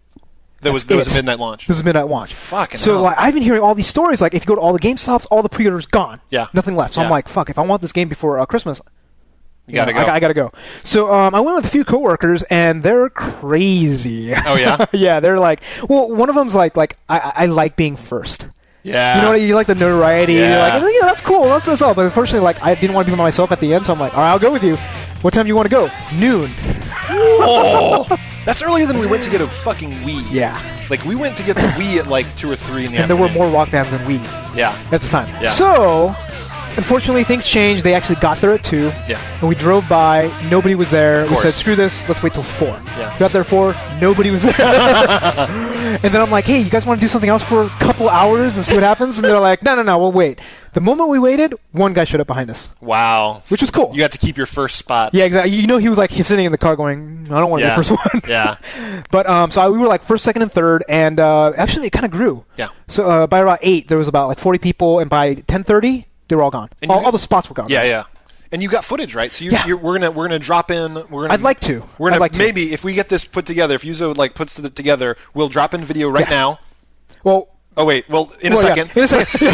There was a midnight launch. There was a midnight launch. Fucking so hell. Like, I've been hearing all these stories. Like if you go to all the GameStops, all the pre-orders gone. Yeah. Nothing left. So I'm like, fuck. If I want this game before Christmas. You gotta go. I gotta go. So I went with a few coworkers, and they're crazy. Oh yeah. Yeah, they're like. Well, one of them's like I like being first. Yeah. You know what? You like the notoriety. Yeah. You're like, that's cool. That's what's up. But unfortunately, like, I didn't want to be by myself at the end, so I'm like, all right, I'll go with you. What time do you want to go? Noon. Oh, that's earlier than we went to get a fucking Wii. Yeah. Like, we went to get the Wii at like 2 or 3 in the afternoon. And there were more Rock Bands than Wiis. Yeah. At the time. Yeah. So, unfortunately, things changed. They actually got there at 2. Yeah. And we drove by. Nobody was there. Of We course. said, screw this. Let's wait till 4. Yeah. Got there at 4. Nobody was there. And then I'm like, hey, you guys want to do something else for a couple hours and see what happens? And they're like, no, we'll wait. The moment we waited, one guy showed up behind us. Wow. Which was cool. You got to keep your first spot. Yeah, exactly. You know, he was like, he's sitting in the car going, I don't want to be the first one. Yeah. But so we were like first, second, and third, and actually it kind of grew. Yeah. So by about 8, there was about like 40 people, and by 10:30, they were all gone. All the spots were gone. Yeah, yeah. And you got footage, right? So we're gonna drop in. I'd like to. We're gonna maybe if we get this put together, if Yuzo like puts it together, we'll drop in video right now. Well. Oh wait. Well, in a second. Yeah, in a second.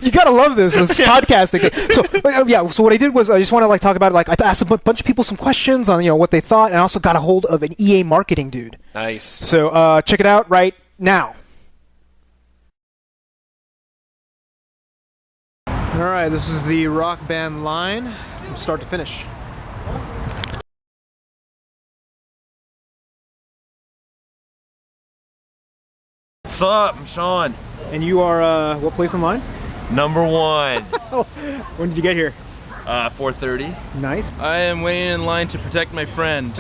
You gotta love this podcasting thing. So what I did was I just want to like talk about it. Like I asked a bunch of people some questions on what they thought, and I also got a hold of an EA marketing dude. Nice. So check it out right now. All right, this is the Rock Band line from start to finish. What's up? I'm Sean. And you are what place in line? Number 1. When did you get here? 4:30. Nice. I am waiting in line to protect my friend.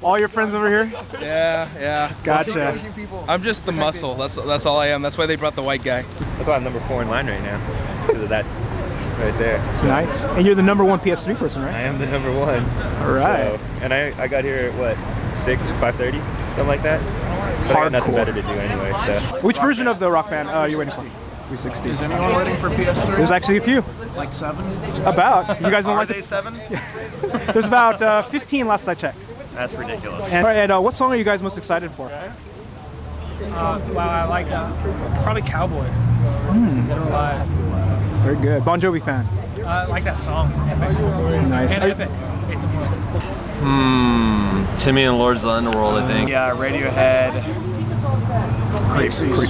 All your friends over here? Yeah. Gotcha. I'm just the muscle. That's all I am. That's why they brought the white guy. That's why I'm number 4 in line right now, because of that right there. So nice. And you're the number 1 PS3 person, right? I am the number 1. All right. So, and I got here at what, 5:30, something like that. But I got nothing better to do anyway. So. Which version of the Rock Band are you waiting for? 360. Is anyone waiting for PS3? There's actually a few. Like 7? About. You guys don't Are like they 7? There's about 15 last I checked. That's ridiculous. And what song are you guys most excited for? Wow, I like probably Cowboy. Very good. Bon Jovi fan. I like that song. Epic. Nice. And Epic. Timmy and Lords of the Underworld, I think. Yeah, Radiohead.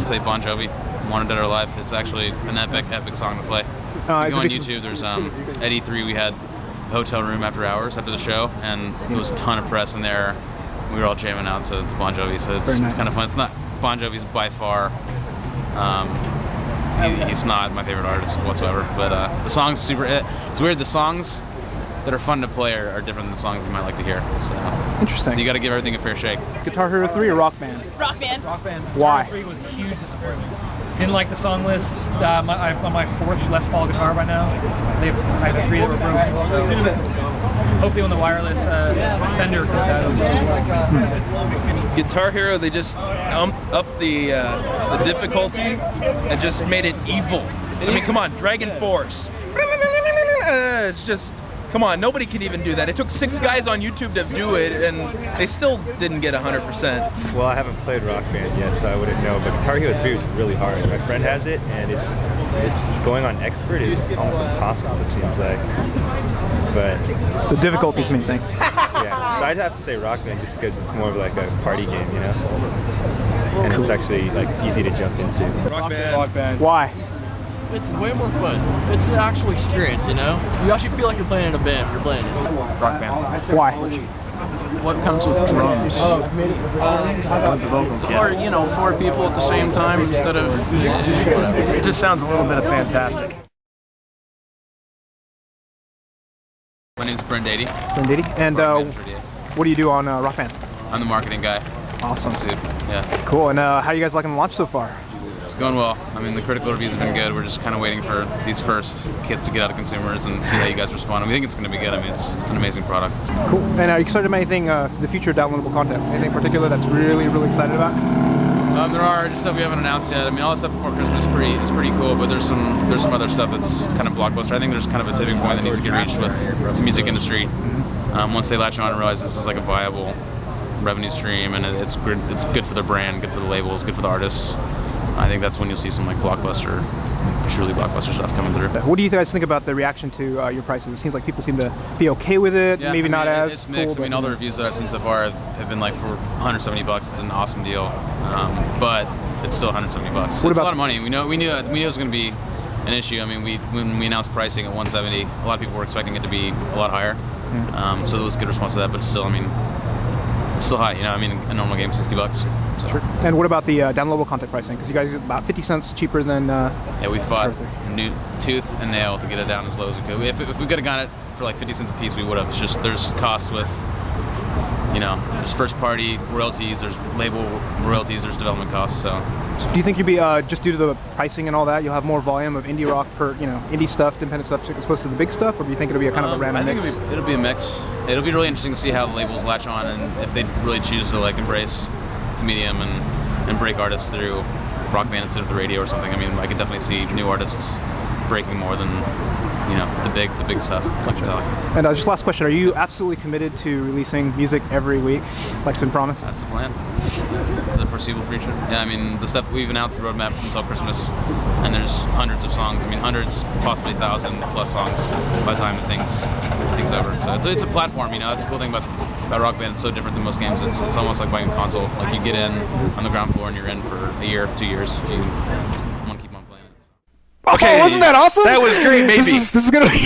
Say Bon Jovi. Wanted Dead or Alive. It's actually an epic song to play. You go on YouTube, there's at E3 we had a hotel room after hours after the show, and there was a ton of press in there. We were all jamming out to Bon Jovi, so it's kind of fun. It's not Bon Jovi's by far. He's not my favorite artist whatsoever, but the song's super. It's weird. The songs that are fun to play are different than the songs you might like to hear. So interesting. So you got to give everything a fair shake. Guitar Hero 3 or Rock Band? Rock Band. Rock Band. Why? Guitar 3 was a huge disappointment. Didn't like the song list. I'm on my 4th Les Paul guitar by now. I had 3 that were broken. So hopefully when the wireless Fender comes out. Guitar Hero, they just up the difficulty and just made it evil. I mean, come on, Dragon Force. It's just, come on, nobody can even do that. It took 6 guys on YouTube to do it, and they still didn't get 100%. Well, I haven't played Rock Band yet, so I wouldn't know. But Guitar Hero 3 is really hard. My friend has it, and it's going on expert is almost impossible. It seems like. But so difficulty's main thing. Yeah. So I'd have to say Rock Band just because it's more of like a party game, you know. And it's actually like easy to jump into. Rock Band. Rock Band. Why? it's way more fun. It's an actual experience, you know? You actually feel like you're playing in a band when you're playing it. Rock Band. Why? What comes with drums? Or, you know, 4 people at the same time instead of whatever. It just sounds a little bit of fantastic. My name's Brent Dady. And what do you do on Rock Band? I'm the marketing guy. Awesome. Soup. Yeah. Cool. And how are you guys liking the launch so far? It's going well. I mean, the critical reviews have been good. We're just kind of waiting for these first kits to get out of consumers and see how you guys respond. We think it's going to be good. I mean, it's an amazing product. Cool. And are you excited about anything, the future downloadable content? Anything in particular that's really, really excited about? There are just stuff we haven't announced yet. I mean, all the stuff before Christmas is pretty cool, but there's some other stuff that's kind of blockbuster. I think there's kind of a tipping point that needs to get reached with the music industry. Once they latch on and realize this is like a viable revenue stream, and it's good for the brand, good for the labels, good for the artists. I think that's when you'll see some like truly blockbuster stuff coming through. What do you guys think about the reaction to your prices? It seems like people seem to be okay with it. Yeah, maybe not as it's mixed. cool, I mean, all the reviews that I've seen so far have been like for $170. It's an awesome deal, but it's still $170. It's a lot of money. We knew it was going to be an issue. I mean, when we announced pricing at $170, a lot of people were expecting it to be a lot higher. So there was a good response to that, but still, I mean, it's still high. You know, I mean, a normal game is $60. So. Sure. And what about the downloadable content pricing? Because you guys are about 50 cents cheaper than. Yeah, we fought tooth and nail to get it down as low as we could. If we could have gotten it for like 50 cents a piece, we would have. It's just there's costs with, you know, there's first party royalties, there's label royalties, there's development costs. So do you think you'll be just due to the pricing and all that, you'll have more volume of indie rock per, you know, indie stuff, independent stuff as opposed to the big stuff, or do you think it'll be a kind of a random mix? I think it'll be a mix. It'll be really interesting to see how the labels latch on and if they really choose to like embrace the medium and break artists through Rock Band instead of the radio or something. I mean, I could definitely see new artists breaking more than, you know, the big stuff. And just last question, are you absolutely committed to releasing music every week, like it's been promised? That's the plan. The foreseeable future. Yeah, I mean, the stuff we've announced the roadmap until Christmas, and there's hundreds of songs. I mean, hundreds, possibly 1,000 plus songs by the time the thing's over. So it's a platform, you know. That's the cool thing about Rock Band. It's so different than most games. It's almost like buying a console. Like you get in on the ground floor and you're in for a year, 2 years. If you want to keep on playing it. Okay, wasn't that awesome? That was great, maybe. This is gonna be.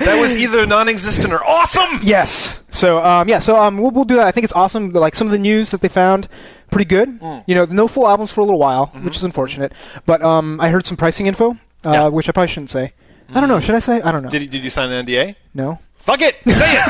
That was either non-existent or awesome. Yes. So we'll do that. I think it's awesome. Like some of the news that they found, pretty good. You know, no full albums for a little while, which is unfortunate. But I heard some pricing info, which I probably shouldn't say. I don't know. Should I say? I don't know. Did you sign an NDA? No. Fuck it. Say it.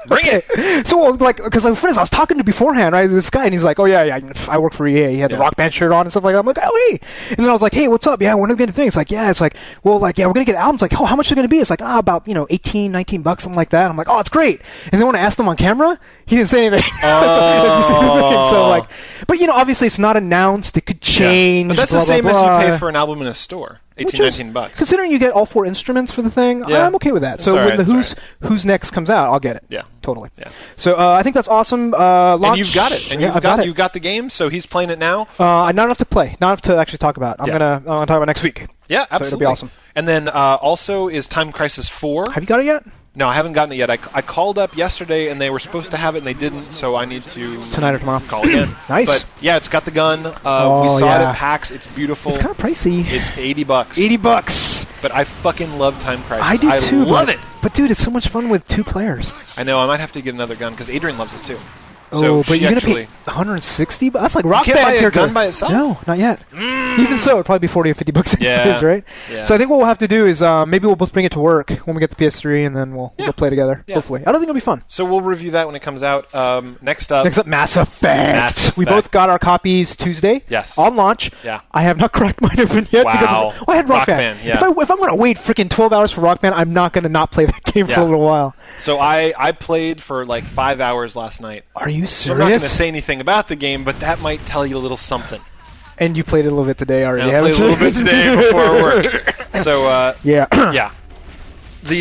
Bring it. So, like, because I was talking to beforehand, right? This guy, and he's like, "Oh yeah, I work for EA." He had the Rock Band shirt on and stuff like that. I'm like, "Oh hey!" And then I was like, "Hey, what's up? Yeah, when are we going to do things?" Like, yeah, it's like, well, like, yeah, we're going to get albums. Like, oh, how much is it going to be? It's like, about $18, $19, something like that. I'm like, oh, it's great. And then when I asked him on camera, he didn't say anything. So like, but you know, obviously it's not announced. It could change. But that's the same as you pay for an album in a store. $18, $19. Considering you get all 4 instruments for the thing, I'm okay with that. So when the Who's Next comes out, I'll get it. Yeah. Totally. Yeah. So I think that's awesome. And you've got it. And you've got the game, so he's playing it now? Not enough to play. Not enough to actually talk about. I'm gonna talk about next week. Yeah, absolutely. So it'll be awesome. And then also is Time Crisis 4. Have you got it yet? No, I haven't gotten it yet. I called up yesterday, and they were supposed to have it, and they didn't, so I need to... Tonight or tomorrow. Call again. Nice. But, yeah, it's got the gun. We saw it at PAX. It's beautiful. It's kind of pricey. It's $80. $80. But I fucking love Time Crisis. I do, too. I love it. But, dude, it's so much fun with 2 players. I know. I might have to get another gun, because Adrian loves it, too. Oh, but you're going to pay $160? That's like Rock Band. You can't buy a gun by itself? No, not yet. Even so, it'd probably be $40 or $50 right? Yeah. So I think what we'll have to do is maybe we'll both bring it to work when we get the PS3, and then we'll play together, hopefully. I don't think it'll be fun. So we'll review that when it comes out. Next up, Mass Effect. We both got our copies Tuesday. Yes. On launch. Yeah. I have not cracked mine open yet. Wow. Because I had Rock Band. Yeah. If I'm going to wait freaking 12 hours for Rock Band, I'm not going to not play that game for a little while. So I played for like 5 hours last night. Are you serious? So I'm not going to say anything about the game, but that might tell you a little something. And you played it a little bit today already. I played a little bit today before work. So yeah.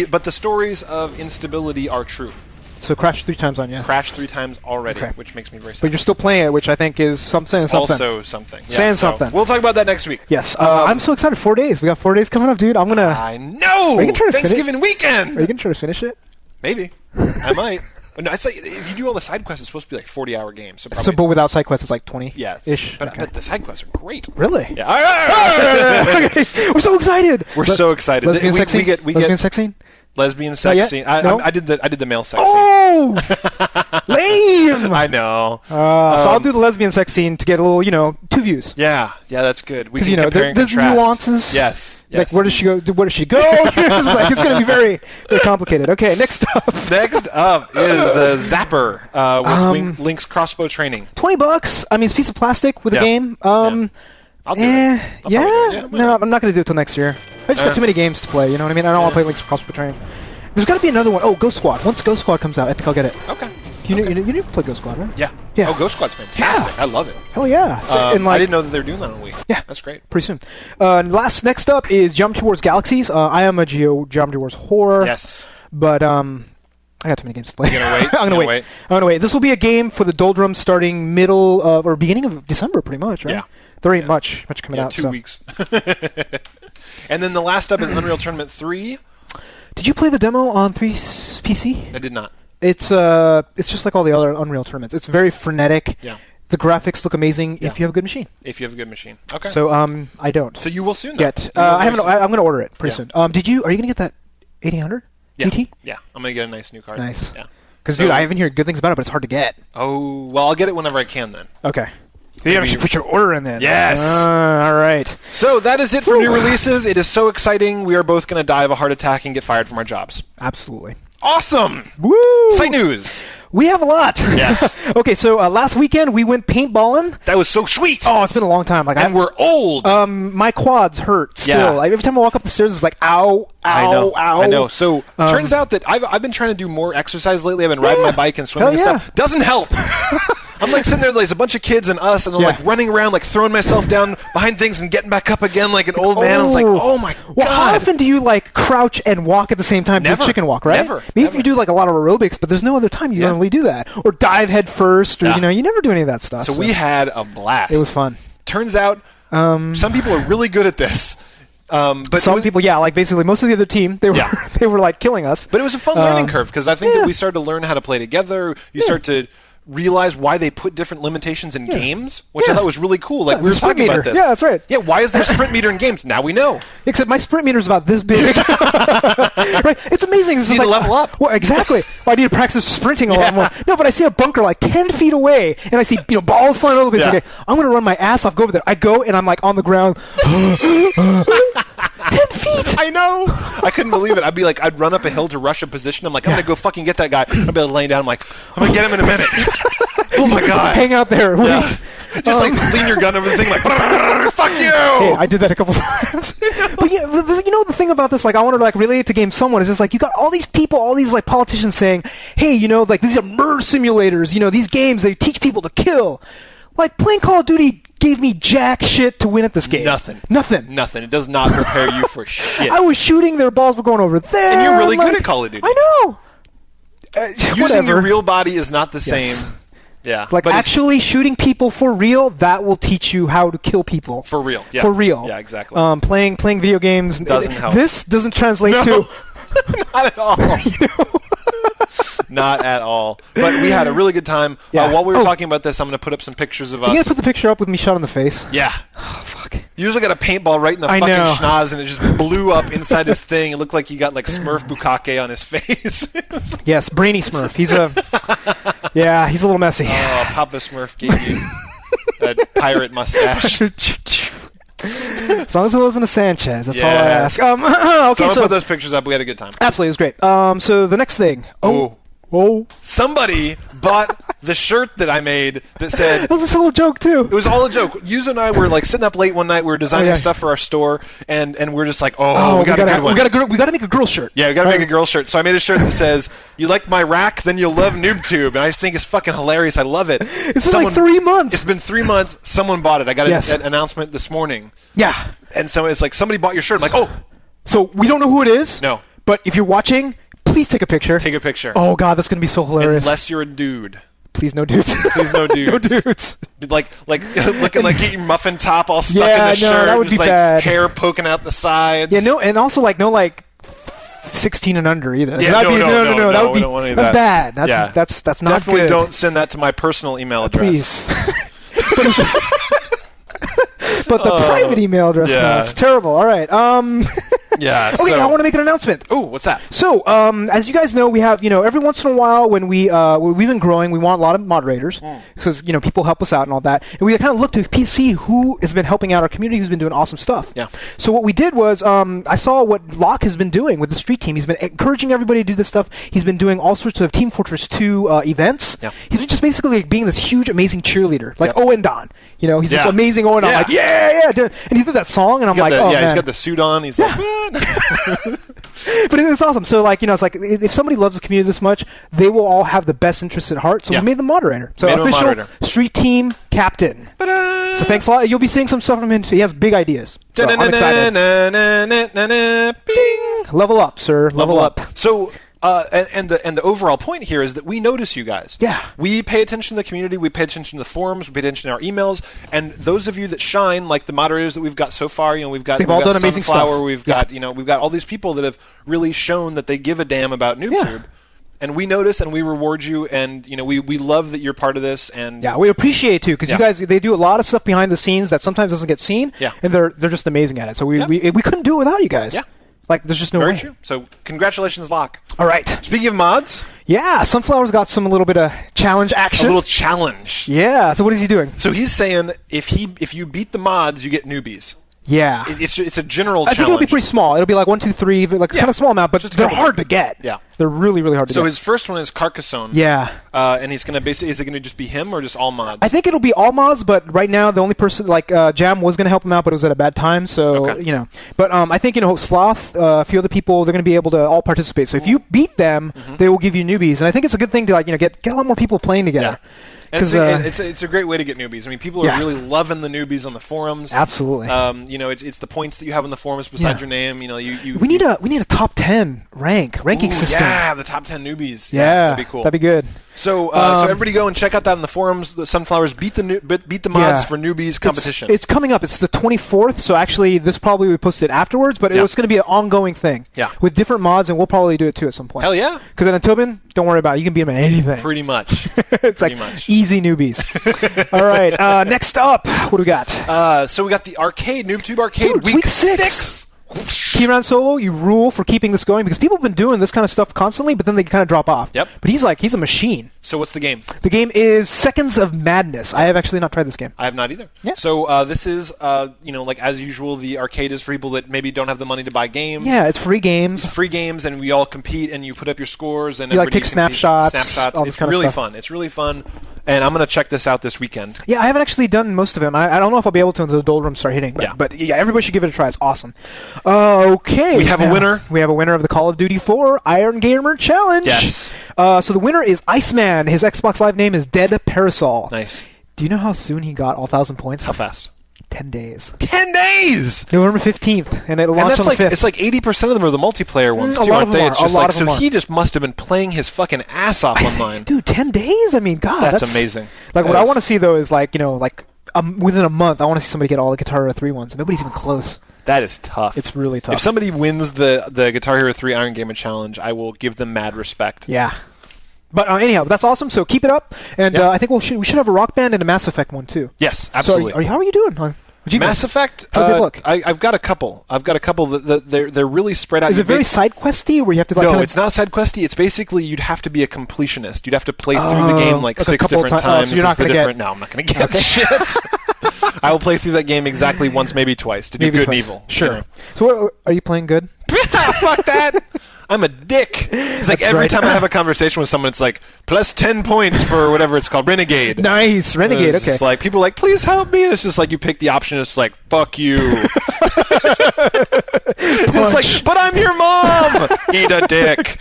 But the stories of instability are true. So crashed 3 times on you. Crashed 3 times already, which makes me very sad. But you're still playing it, which I think is something. Also something. Saying something. We'll talk about that next week. Yes. I'm so excited. 4 days. We got 4 days coming up, dude. I know. Thanksgiving weekend. Are you gonna try to finish it? Maybe. I might. No, it's like if you do all the side quests, it's supposed to be like 40-hour games. So, but without side quests, it's like 20. Yeah, ish. But the side quests are great. Really? Yeah. Okay. We're so excited. We're so excited. Lesbian sex scene. Lesbian sex scene. Lesbian sex scene. I did the male sex scene. Oh, lame! I know. So I'll do the lesbian sex scene to get a little, 2 views. Yeah, that's good. We can compare and contrast. There's nuances. Yes. Like, where does she go? It's going to be very, very complicated. Okay, next up. Next up is the Zapper with Link's crossbow training. $20. I mean, it's a piece of plastic with a game. I'll do it. No, I'm not going to do it till next year. I just got too many games to play, you know what I mean? I don't want to play Link's Crossbow Training. There's got to be another one. Oh, Ghost Squad. Once Ghost Squad comes out, I think I'll get it. Okay. You never played Ghost Squad, right? Yeah. Yeah. Oh, Ghost Squad's fantastic. Yeah. I love it. Hell yeah. I didn't know that they were doing that on Wii. Yeah. That's great. Pretty soon. Next up is Geometry Wars Galaxies. I am a Geometry Wars horror. Yes. But, I got too many games to play. You're going to wait? I'm going to wait. This will be a game for the doldrums starting middle of, or beginning of December, pretty much, right? Yeah. There ain't much coming out. 2 weeks. And then the last up is Unreal Tournament 3. Did you play the demo on 3's PC? I did not. It's just like all the other Unreal Tournaments. It's very frenetic. Yeah. The graphics look amazing if you have a good machine. If you have a good machine. Okay. So I don't. So you will soon. Yet. I'm going to order it pretty soon. Are you going to get that 1800 GT? Yeah. I'm going to get a nice new card. Nice. Yeah. Because dude, I haven't heard good things about it, but it's hard to get. Oh, well, I'll get it whenever I can then. Okay. You gotta put your order in then. Yes. All right. So that is it for new releases. It is so exciting. We are both going to die of a heart attack and get fired from our jobs. Absolutely. Awesome. Woo! Site news. We have a lot. Yes. Okay, so last weekend we went paintballing. That was so sweet. Oh, it's been a long time. And we're old. My quads hurt still. Yeah. Like, every time I walk up the stairs, it's like, ow, ow, ow. I know. So turns out that I've been trying to do more exercise lately. I've been riding my bike and swimming and stuff. Doesn't help. I'm like sitting there, there's a bunch of kids and us, and I'm like running around, like throwing myself down behind things and getting back up again like an old man. I was like, oh my God. Well, how often do you like crouch and walk at the same time? Never. Do chicken walk, right? Never. Maybe if you do like a lot of aerobics, but there's no other time you normally do that. Or dive head first, or you never do any of that stuff. So we had a blast. It was fun. Turns out some people are really good at this. But some people, like basically most of the other team, they were like killing us. But it was a fun learning curve because I think that we started to learn how to play together. You start to realize why they put different limitations in games, which I thought was really cool. Like we were talking about this. Yeah, that's right. Yeah, why is there a sprint meter in games? Now we know. Except my sprint meter is about this big. Right? It's amazing. You need to level up. Well, exactly. Well, I need to practice sprinting a lot more. No, but I see a bunker like 10 feet away, and I see balls flying all over the place. Okay, I'm going to run my ass off, go over there. I go, and I'm like on the ground. 10 feet! I know! I couldn't believe it. I'd run up a hill to rush a position. I'm like, I'm going to go fucking get that guy. I'd be laying down. I'm like, I'm going to get him in a minute. Oh my God. Hang out there. Yeah. Just lean your gun over the thing like, fuck you! Hey, I did that a couple times. But the thing about this, like, I wanted to relate it to game someone, is just like, you got all these people, all these politicians saying, hey, these are murder simulators, these games, they teach people to kill. Like, playing Call of Duty gave me jack shit to win at this game. Nothing. It does not prepare you for shit. I was shooting, their balls were going over there. And you're really good at Call of Duty. I know. Using your real body is not the same. Yeah. Like, actually shooting people for real, that will teach you how to kill people. For real. Yeah. For real. Yeah, exactly. Playing video games doesn't help. This doesn't translate to... Not at all. Not at all. But we had a really good time. Yeah. While we were talking about this, I'm going to put up some pictures of us. You going to put the picture up with me shot in the face? Yeah. Oh, fuck. You usually got a paintball right in the fucking schnoz, and it just blew up inside his thing. It looked like he got like Smurf Bukake on his face. Yes, Brainy Smurf. He's a little messy. Oh, Papa Smurf gave you a pirate mustache. As long as it wasn't a Sanchez, that's all I ask. Okay, so put those pictures up. We had a good time. Absolutely, it was great. So the next thing. Somebody bought the shirt that I made that said... It was a little joke, too. It was all a joke. Yuzo and I were sitting up late one night. We were designing stuff for our store, and we're just like, we got a good one. We got to make a girl shirt. Yeah, we got to make a girl shirt. So I made a shirt that says, you like my rack, then you'll love NooBTooB. And I just think it's fucking hilarious. I love it. It's been like 3 months. It's been 3 months. Someone bought it. I got an announcement this morning. Yeah. And so it's like, somebody bought your shirt. I'm like, So we don't know who it is. No. But if you're watching... Please take a picture. Take a picture. Oh, God, that's going to be so hilarious. Unless you're a dude. Please, no dudes. Please, no dudes. No dudes. Like looking like your muffin top all stuck in the shirt. That would just be bad. Hair poking out the sides. Yeah, no, and also no 16 and under either. Yeah, That'd no, that would we be don't want any of that's that. bad. That's not Definitely good. don't send that to my personal email address. Please. But the private email address, no, it's terrible. All right. Yeah. Okay, I want to make an announcement. Oh, what's that? So, as you guys know, we have, every once in a while when we've been growing, we want a lot of moderators because, people help us out and all that. And we kind of look to see who has been helping out our community, who's been doing awesome stuff. Yeah. So what we did was, I saw what Locke has been doing with the street team. He's been encouraging everybody to do this stuff. He's been doing all sorts of Team Fortress 2 events. Yeah. He's been just basically being this huge, amazing cheerleader, like Owen Don. He's this amazing Owen Don. Yeah. Like, yeah, dude. And he did that song, and I'm like, oh, man. He's got the suit on. He's like, man. But it's awesome. So, it's like if somebody loves the community this much, they will all have the best interests at heart. So we made the moderator. So official street team captain. Ta-da! So thanks a lot. You'll be seeing some stuff from him. He has big ideas. So I'm excited. Bing! Level up, sir. Level up. So. And the overall point here is that we notice you guys. Yeah. We pay attention to the community. We pay attention to the forums. We pay attention to our emails. And those of you that shine, like the moderators that we've got so far, we've all done amazing stuff. We've got all these people that have really shown that they give a damn about NooBTooB. Yeah. And we notice and we reward you, and we love that you're part of this. And we appreciate it too, because you guys, they do a lot of stuff behind the scenes that sometimes doesn't get seen. Yeah. And they're just amazing at it. So we couldn't do it without you guys. Yeah. There's just no way. Very true. So, congratulations, Locke. All right. Speaking of mods. Yeah, Sunflower's got a little bit of challenge action. A little challenge. Yeah. So what is he doing? So he's saying if you beat the mods, you get newbies. Yeah. It's a general challenge. I think it'll be pretty small. It'll be like 1, 2, 3, kind of small amount, but they're hard to get. Yeah. They're really, really hard to get. So his first one is Carcassonne. Yeah. And he's going to is it going to just be him or just all mods? I think it'll be all mods, but right now the only person, Jam was going to help him out, but it was at a bad time, so, But I think, Sloth, a few other people, they're going to be able to all participate. So if you beat them, they will give you newbies. And I think it's a good thing to, get a lot more people playing together. Yeah. It's a great way to get newbies. I mean, people are really loving the newbies on the forums. Absolutely. It's the points that you have in the forums beside your name. We need a top 10 ranking system. Yeah, the top 10 newbies. Yeah, that'd be cool. That'd be good. So everybody go and check out that in the forums. The Sunflowers beat the mods for newbies competition. It's coming up. It's the 24th. So actually, this probably we posted afterwards, but it's going to be an ongoing thing. Yeah. With different mods, and we'll probably do it too at some point. Hell yeah. Because then in Tobin, don't worry about it. You can beat them at anything. Pretty much. It's easy newbies. All right. Next up, what do we got? So we got the arcade, NooBTooB Arcade, week 6. Keyround Solo, you rule for keeping this going because people have been doing this kind of stuff constantly, but then they kind of drop off. Yep. But he's a machine. So what's the game? The game is Seconds of Madness. I have actually not tried this game. I have not either. Yeah. So this is, as usual, the arcade is for people that maybe don't have the money to buy games. Yeah, it's free games. It's free games, and we all compete, and you put up your scores, and you take snapshots. It's really fun. It's really fun. And I'm going to check this out this weekend. Yeah, I haven't actually done most of them. I don't know if I'll be able to until the doldrums start hitting. But everybody should give it a try. It's awesome. Okay. We have a winner. We have a winner of the Call of Duty 4 Iron Gamer Challenge. Yes. So the winner is Iceman. His Xbox Live name is Dead Parasol. Nice. Do you know how soon he got all 1,000 points? How fast? 10 days. 10 days! November 15th. And it launched on the 5th. It's like 80% of them are the multiplayer ones, too, aren't they? It's just like, so he just must have been playing his fucking ass off online. Dude, 10 days? I mean, God. That's amazing. What I want to see, though, is within a month, I want to see somebody get all the Guitar Hero 3 ones. Nobody's even close. That is tough. It's really tough. If somebody wins the Guitar Hero 3 Iron Gamer Challenge, I will give them mad respect. Yeah. But anyhow, that's awesome. So keep it up. And I think we should have a Rock Band and a Mass Effect one, too. Yes, absolutely. So how are you doing, hon? Mass Effect. I've got a couple. They're really spread out. Is it very side questy, where you have to No, it's not side questy. It's basically you'd have to be a completionist. You'd have to play through the game 6 different times. So you're not going to get. No, I'm not going to get shit. I will play through that game exactly once, maybe twice, to do good and evil. Sure. So are you playing good? Fuck that. I'm a dick. It's like every time I have a conversation with someone, it's like, plus 10 points for whatever it's called, Renegade. Nice, Renegade, okay. It's like, people are like, please help me. And it's just like, you pick the option, it's like, fuck you. It's like, but I'm your mom. Eat a dick.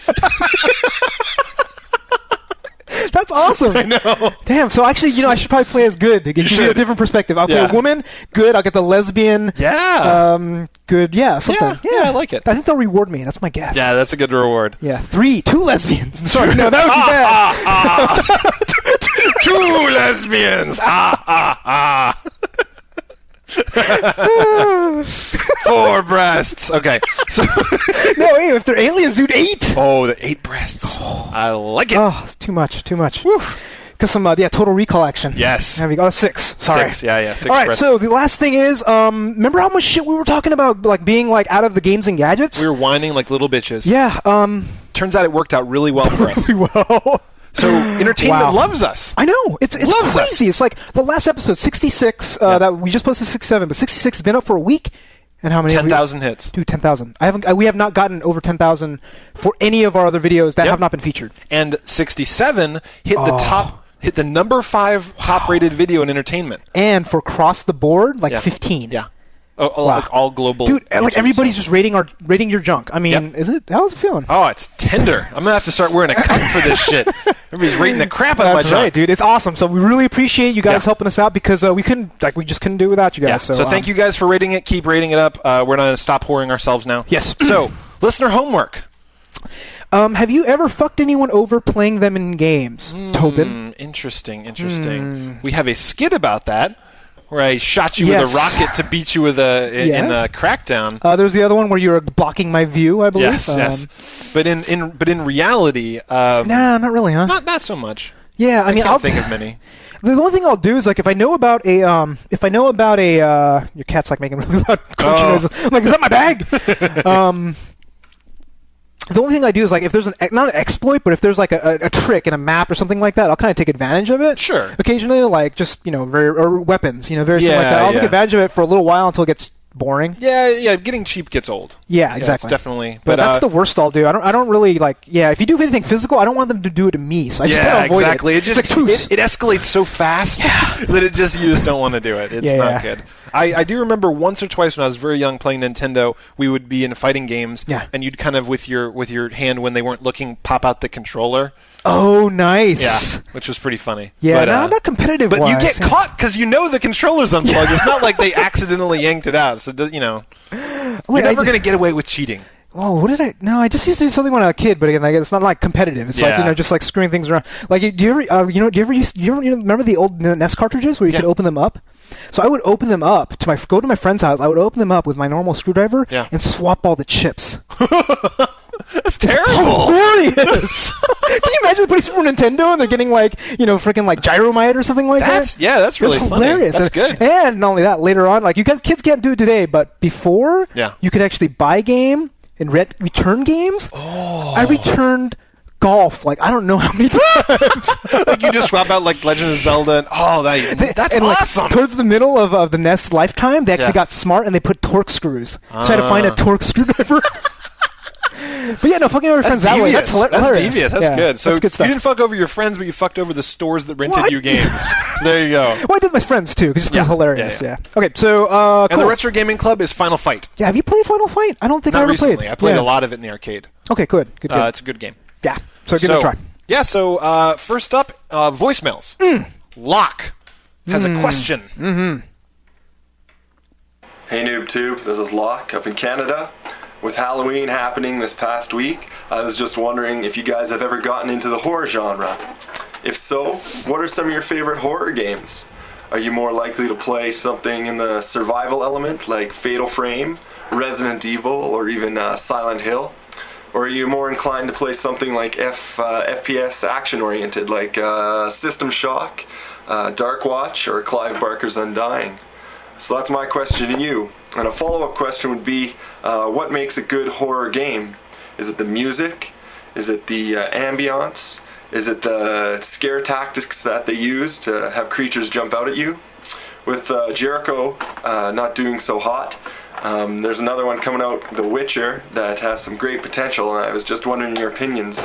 That's awesome. I know. Damn. So actually, I should probably play as good to give you a different perspective. I'll play a woman. Good. I'll get the lesbian. Yeah. Good. Yeah. Something. Yeah, I like it. I think they'll reward me. That's my guess. Yeah, that's a good reward. Yeah. 2 lesbians. Sorry. No, that would be bad. 2 lesbians. 4 breasts. Okay. So No, hey, if they're aliens, dude, 8. Oh, the 8 breasts. I like it. Oh, it's too much. Because some Total Recall action. Yes. There we go. 6. Sorry. 6. Yeah. 6. All right. breasts. So the last thing is, remember how much shit we were talking about, like being like out of the games and gadgets? We were whining like little bitches. Yeah. Turns out it worked out really well for us. Really well. So entertainment loves us. I know. It's Loves crazy. us. It's like the last episode, 66, that we just posted 67, but 66 has been up for a week. And how many? 10,000 hits. Dude, 10,000. We have not gotten over 10,000 for any of our other videos that have not been featured. And 67 hit the number 5 top-rated video in entertainment. And for across the board, 15. Yeah. Like all global. Dude, like everybody's just rating rating your junk. I mean, how's it feeling? Oh, it's tender. I'm gonna have to start wearing a cup for this shit. Everybody's rating the crap out of my junk. That's right, dude. It's awesome. So we really appreciate you guys helping us out because we just couldn't do it without you guys. Yeah. So thank you guys for rating it. Keep rating it up. We're not gonna stop whoring ourselves now. Yes. So listener homework. Have you ever fucked anyone over playing them in games, Tobin? Interesting. We have a skit about that. Where I shot you with a rocket to beat you with in Crackdown. There's the other one where you were blocking my view, I believe. Yes. But in reality, nah, not really, huh? Not so much. Yeah, I mean, I'll think of many. The only thing I'll do is if I know about a your cat's like making really loud crunchy noises. I'm like, is that my bag? The only thing I do is if there's not an exploit, but if there's a trick in a map or something like that, I'll kind of take advantage of it. Sure. Occasionally, or weapons, very something like that. I'll take advantage of it for a little while until it gets boring. Yeah. Getting cheap gets old. Yeah, exactly. It's definitely. But that's the worst I'll do. I don't really if you do anything physical, I don't want them to do it to me. So I just kind of avoid exactly. it. It escalates so fast that you just don't want to do it. It's not good. I do remember once or twice when I was very young playing Nintendo, we would be in fighting games, and you'd kind of with your hand when they weren't looking pop out the controller. Oh, nice. Yeah, which was pretty funny. Yeah, not competitive. But you get caught because the controller's unplugged. It's not like they accidentally yanked it out. So you're never going to get away with cheating. Oh, what did I? No, I just used to do something when I was a kid, but again, it's not competitive. It's just screwing things around. Do you ever remember the old NES cartridges where you could open them up? So I would open them up go to my friend's house. I would open them up with my normal screwdriver and swap all the chips. That's terrible. Hilarious. Can you imagine putting Super Nintendo and they're getting freaking Gyromite or something like that? Yeah, that's really hilarious. Funny. That's good. And not only that, later on, kids can't do it today, but before, you could actually buy game and return games. Oh. I returned golf I don't know how many times. You just swap out Legend of Zelda and that's awesome. Towards the middle of the NES lifetime, they actually got smart and they put torque screws. So I had to find a torque screwdriver. But yeah, no, fucking over your friends that way. That's hilarious. That's devious. That's good. So that's good stuff. You didn't fuck over your friends, but you fucked over the stores that rented you games. So there you go. Well, I did my friends too, because it's hilarious. Yeah. Okay, so cool. And the Retro Gaming Club is Final Fight. Yeah, have you played Final Fight? I don't think I ever recently. played. I played a lot of it in the arcade. Okay, good. It's a good game. Yeah, so give it a try. Yeah, so first up, voicemails. Locke has a question. Mm-hmm. Hey NooBTooB, this is Locke up in Canada. With Halloween happening this past week, I was just wondering if you guys have ever gotten into the horror genre. If so, what are some of your favorite horror games? Are you more likely to play something in the survival element like Fatal Frame, Resident Evil, or even Silent Hill? Or are you more inclined to play something like FPS action-oriented like System Shock, Dark Watch, or Clive Barker's Undying? So that's my question to you. And a follow-up question would be, what makes a good horror game? Is it the music? Is it the ambience? Is it the scare tactics that they use to have creatures jump out at you? With Jericho not doing so hot, there's another one coming out, The Witcher, that has some great potential, and I was just wondering your opinions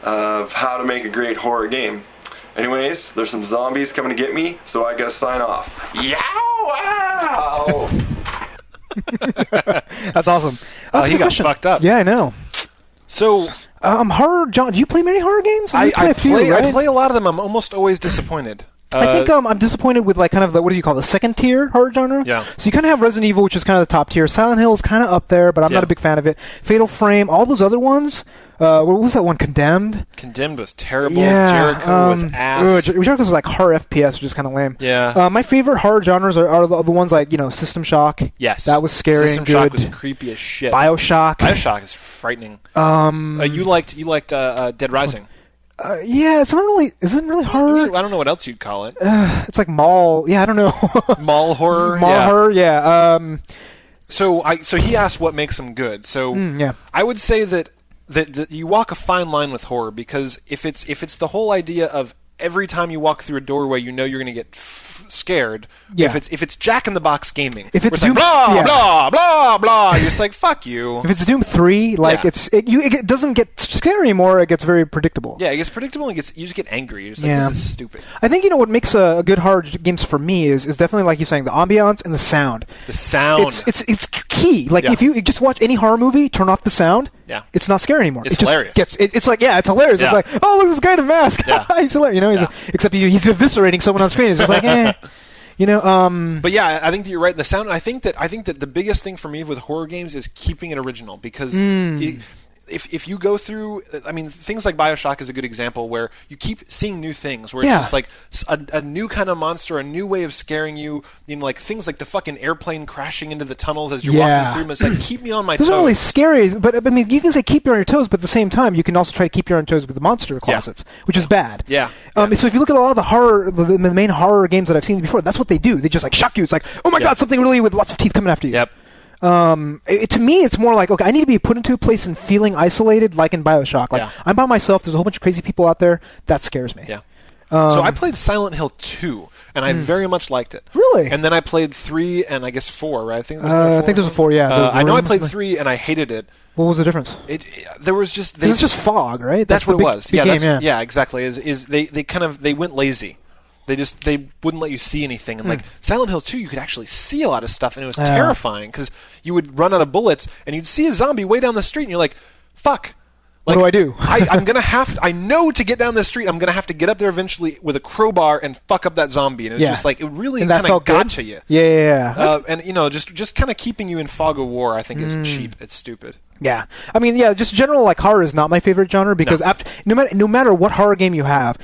of how to make a great horror game. Anyways, there's some zombies coming to get me, so I gotta sign off. Yow! That's awesome. That's he got fucked up. Yeah, I know. So, horror, John, do you play many horror games? I play a lot of them. I'm almost always disappointed. I think I'm disappointed with like kind of what do you call the second tier horror genre? Yeah. So you kind of have Resident Evil, which is kind of the top tier. Silent Hill is kind of up there, but I'm not a big fan of it. Fatal Frame, all those other ones. What was that one? Condemned? Condemned was terrible. Yeah, Jericho was ass. Jericho was like horror FPS, which is kind of lame. Yeah. My favorite horror genres are the ones like System Shock. Yes. That was scary. System and good. Shock was creepy as shit. BioShock is frightening. You liked Dead Rising. Yeah, it's not really. Isn't really horror. I don't know what else you'd call it. It's like mall. Yeah, I don't know. Mall horror. Horror. Yeah. So he asked what makes them good. So I would say that you walk a fine line with horror, because if it's the whole idea of every time you walk through a doorway, you know you're going to get scared. Yeah. If it's Jack in the Box gaming, if it's Doom, like, blah blah blah blah, you're just like fuck you. If it's Doom 3, like it doesn't get scary anymore. It gets very predictable. Yeah, it gets predictable. And you just get angry. You're just like, this is stupid. I think what makes a good horror games for me is definitely like you're saying, the ambiance and the sound. The sound. It's key. Like if you just watch any horror movie, turn off the sound. Yeah. It's not scary anymore. It's hilarious. It's like it's hilarious. Yeah. It's like, oh, look, this guy in a mask. He's hilarious. Except he's eviscerating someone on screen. It's just like, But yeah, I think that you're right. The sound. I think that the biggest thing for me with horror games is keeping it original, because if you go through, I mean, things like BioShock is a good example where you keep seeing new things, where it's just like a new kind of monster, a new way of scaring you. Like things like the fucking airplane crashing into the tunnels as you're walking through them. It's like, keep me on my toes. Those are really scary, but I mean, you can say keep you on your toes, but at the same time, you can also try to keep you on your toes with the monster closets, which is bad. Yeah. So if you look at a lot of the horror, the main horror games that I've seen before, that's what they do. They just like shock you. It's like, oh my god, something really with lots of teeth coming after you. Yep. To me, it's more like, okay, I need to be put into a place and feeling isolated, like in BioShock. Like, I'm by myself, there's a whole bunch of crazy people out there. That scares me. Yeah. So I played Silent Hill 2, and I very much liked it. Really? And then I played 3 and I guess 4, right? I think there's a 4, yeah. I know I played 3 and I hated it. What was the difference? There was just... It was just fog, right? That's what it was. Yeah, exactly. They went lazy. They wouldn't let you see anything. And like Silent Hill 2, you could actually see a lot of stuff, and it was terrifying, because you would run out of bullets and you'd see a zombie way down the street and you're like, fuck. Like, what do I do? I'm gonna have to, I know to get down this street, I'm gonna have to get up there eventually with a crowbar and fuck up that zombie. And it was just like, it really kind of got to you. Yeah. And just kind of keeping you in fog of war, I think is cheap. It's stupid. Yeah. I mean, just general like horror is not my favorite genre, because no matter what horror game you have,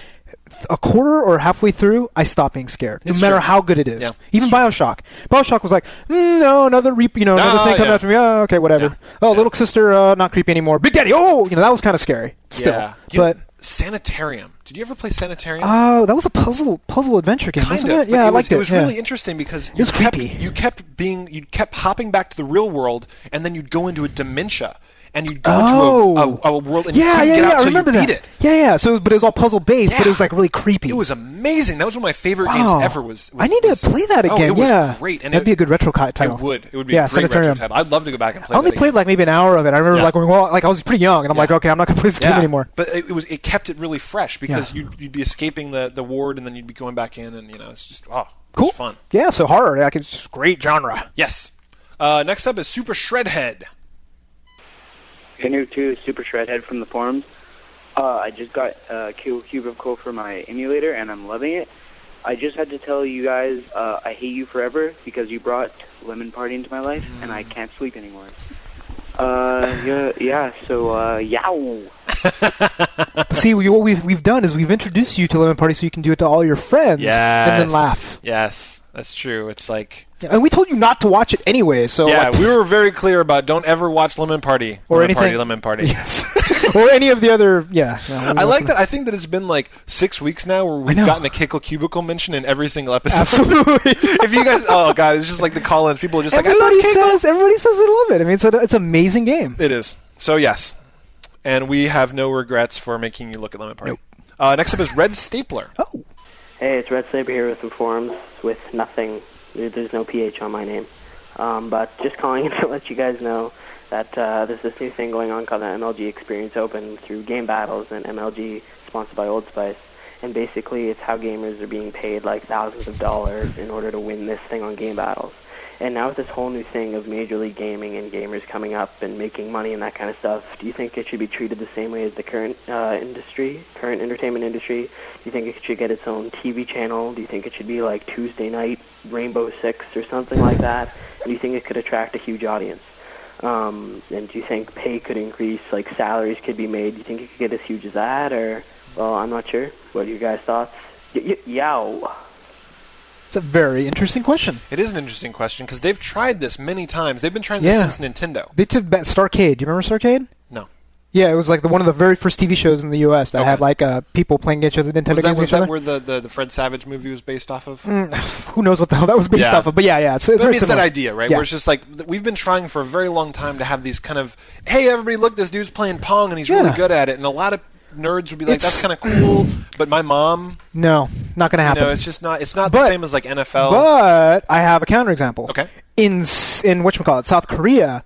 a quarter or halfway through, I stop being scared, no matter how good it is. Yeah, even BioShock. BioShock was like, no, another thing coming after me. Oh, okay, whatever. Yeah. Little sister, not creepy anymore. Big Daddy. Oh, that was kind of scary. Still, but Sanitarium. Did you ever play Sanitarium? Oh, that was a puzzle adventure game, wasn't it? Yeah, I liked it. It was really interesting because it was creepy. You kept hopping back to the real world, and then you'd go into a dementia. And you'd go into a world and you couldn't get out until you beat it. Yeah. So, but it was all puzzle based, but it was like really creepy. It was amazing. That was one of my favorite games ever. I need to play that again. It was great. And that'd be a good retro title. It would be a great retro title. I'd love to go back and play. I only played like maybe an hour of it. I remember I was pretty young, and I'm like, okay, I'm not gonna play this game anymore. But it kept it really fresh, because you'd be escaping the ward, and then you'd be going back in, and it's just cool, it's fun. Yeah, so horror, it's great genre. Yes. Next up is Super Shredhead. Hey, NooBTooB, Super Shredhead from the forums. I just got Cube of Coal for my emulator, and I'm loving it. I just had to tell you guys I hate you forever, because you brought Lemon Party into my life, and I can't sleep anymore. So yow. See, what we've done is we've introduced you to Lemon Party so you can do it to all your friends and then laugh. Yes, that's true. It's like... And we told you not to watch it anyway, so... Yeah, we were very clear about don't ever watch Lemon Party. Lemon Party. Yes. Or any of the other... Yeah. No, I like that. I think that it's been like 6 weeks now where we've gotten a Kickle Cubicle mention in every single episode. Absolutely. If you guys... Oh, God, it's just like the call-ins. People are just everybody says they love it. I mean, it's an amazing game. It is. So, yes. And we have no regrets for making you look at Lemon Party. Nope. Next up is Red Stapler. Oh. Hey, it's Red Stapler here with the forums with nothing. There's no PH on my name. But just calling in to let you guys know that there's this new thing going on called the MLG Experience Open through Game Battles, and MLG sponsored by Old Spice. And basically it's how gamers are being paid like thousands of dollars in order to win this thing on Game Battles. And now with this whole new thing of Major League Gaming and gamers coming up and making money and that kind of stuff, do you think it should be treated the same way as the current current entertainment industry? Do you think it should get its own TV channel? Do you think it should be like Tuesday night Rainbow Six or something like that? And do you think it could attract a huge audience? And do you think pay could increase, like salaries could be made? Do you think it could get as huge as that? Or, well, I'm not sure. What are your guys' thoughts? Yow. It's a very interesting question. It is an interesting question because they've tried this many times. They've been trying this since Nintendo. They did Starcade. Do you remember Starcade? No. Yeah, it was like one of the very first TV shows in the U.S. that had like people playing against each other, Nintendo games. Was that where the Fred Savage movie was based off of? Who knows what the hell that was based off of? But yeah, it's very similar. That idea, right? Yeah. Where it's just like we've been trying for a very long time to have these kind of, hey, everybody, look, this dude's playing Pong and he's really good at it, and a lot of nerds would be like, that's kind of cool, but my mom... No, not going to happen. It's just not. It's not the same as like NFL. But I have a counterexample. Okay. In whatchamacallit, South Korea,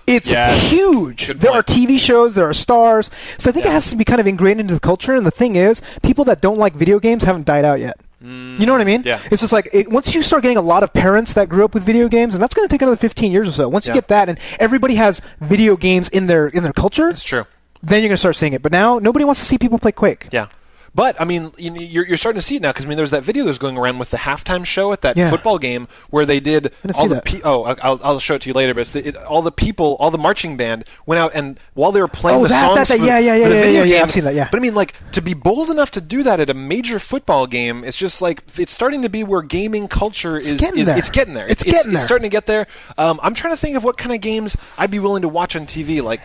it's huge. There are TV shows, there are stars. So I think it has to be kind of ingrained into the culture. And the thing is, people that don't like video games haven't died out yet. You know what I mean? Yeah. It's just like, once you start getting a lot of parents that grew up with video games, and that's going to take another 15 years or so. Once you get that, and everybody has video games in their culture. That's true. Then you're going to start seeing it. But now, nobody wants to see people play Quake. Yeah. But, I mean, you're starting to see it now, because, I mean, there's that video that's going around with the halftime show at that football game where they did all the... I'll show it to you later, but it's all the people, all the marching band went out, and while they were playing songs for the video game... I've seen that, yeah. But, I mean, like, to be bold enough to do that at a major football game, it's just like, it's starting to be where gaming culture is getting there. It's getting there. It's starting to get there. I'm trying to think of what kind of games I'd be willing to watch on TV, like...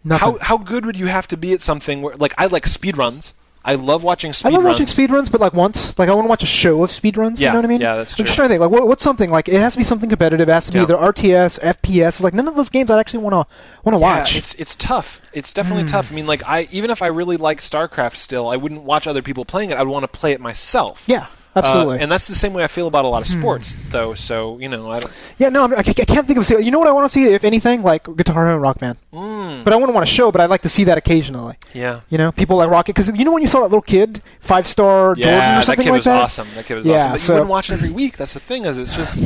How good would you have to be at something where, like, I like speedruns. I love watching speedruns. I love watching speedruns, but like once. Like I want to watch a show of speedruns, you know what I mean? Yeah, that's true. I'm just trying to think, like, what's something, like, it has to be something competitive, it has to be either RTS, FPS, like none of those games I'd actually want to watch. It's tough. It's definitely tough. I mean, like, even if I really like StarCraft still, I wouldn't watch other people playing it. I'd want to play it myself. Yeah. Absolutely. And that's the same way I feel about a lot of sports, though, so, you know, I don't... Yeah, no, I can't think of... You know what I want to see, if anything? Like Guitar Hero and Rock Band. But I wouldn't want to show, but I'd like to see that occasionally. Yeah. You know, people like Rocket... Because, you know when you saw that little kid, 5-star Jordan or something like that? Yeah, that kid was awesome. But you wouldn't watch it every week. That's the thing, is it's just...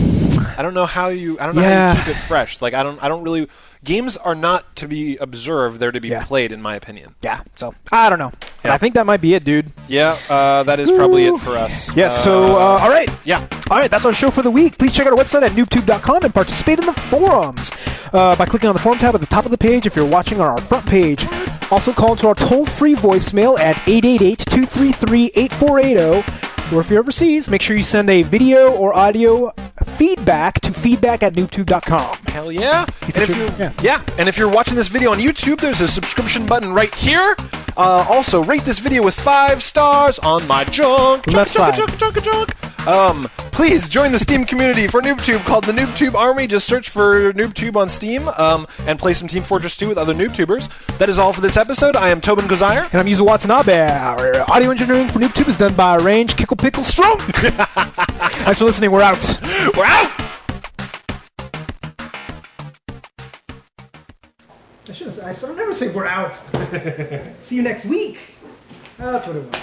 I don't know how you keep it fresh. Like, I don't really... Games are not to be observed; they're to be played, in my opinion. Yeah. So I don't know. Yeah. I think that might be it, dude. Yeah, that is probably it for us. Yeah. So all right. Yeah. All right. That's our show for the week. Please check out our website at NooBTooB.com and participate in the forums by clicking on the forum tab at the top of the page if you're watching on our front page. Also, call into our toll-free voicemail at 888-233-8480. Or if you're overseas, make sure you send a video or audio feedback to feedback@NooBTooB.com. Hell yeah. And if you're watching this video on YouTube, there's a subscription button right here. Also, rate this video with 5 stars on my junk. Left side. Please join the Steam community for NooBTooB called the NooBTooB Army. Just search for NooBTooB on Steam and play some Team Fortress 2 with other NooBTubers. That is all for this episode. I am Tobin Gozire. And I'm Yuzo Watanabe. Our audio engineering for NooBTooB is done by Range Kickle Pickle Stroke. Thanks for listening. We're out. We're out! I never say we're out. See you next week. That's what it was.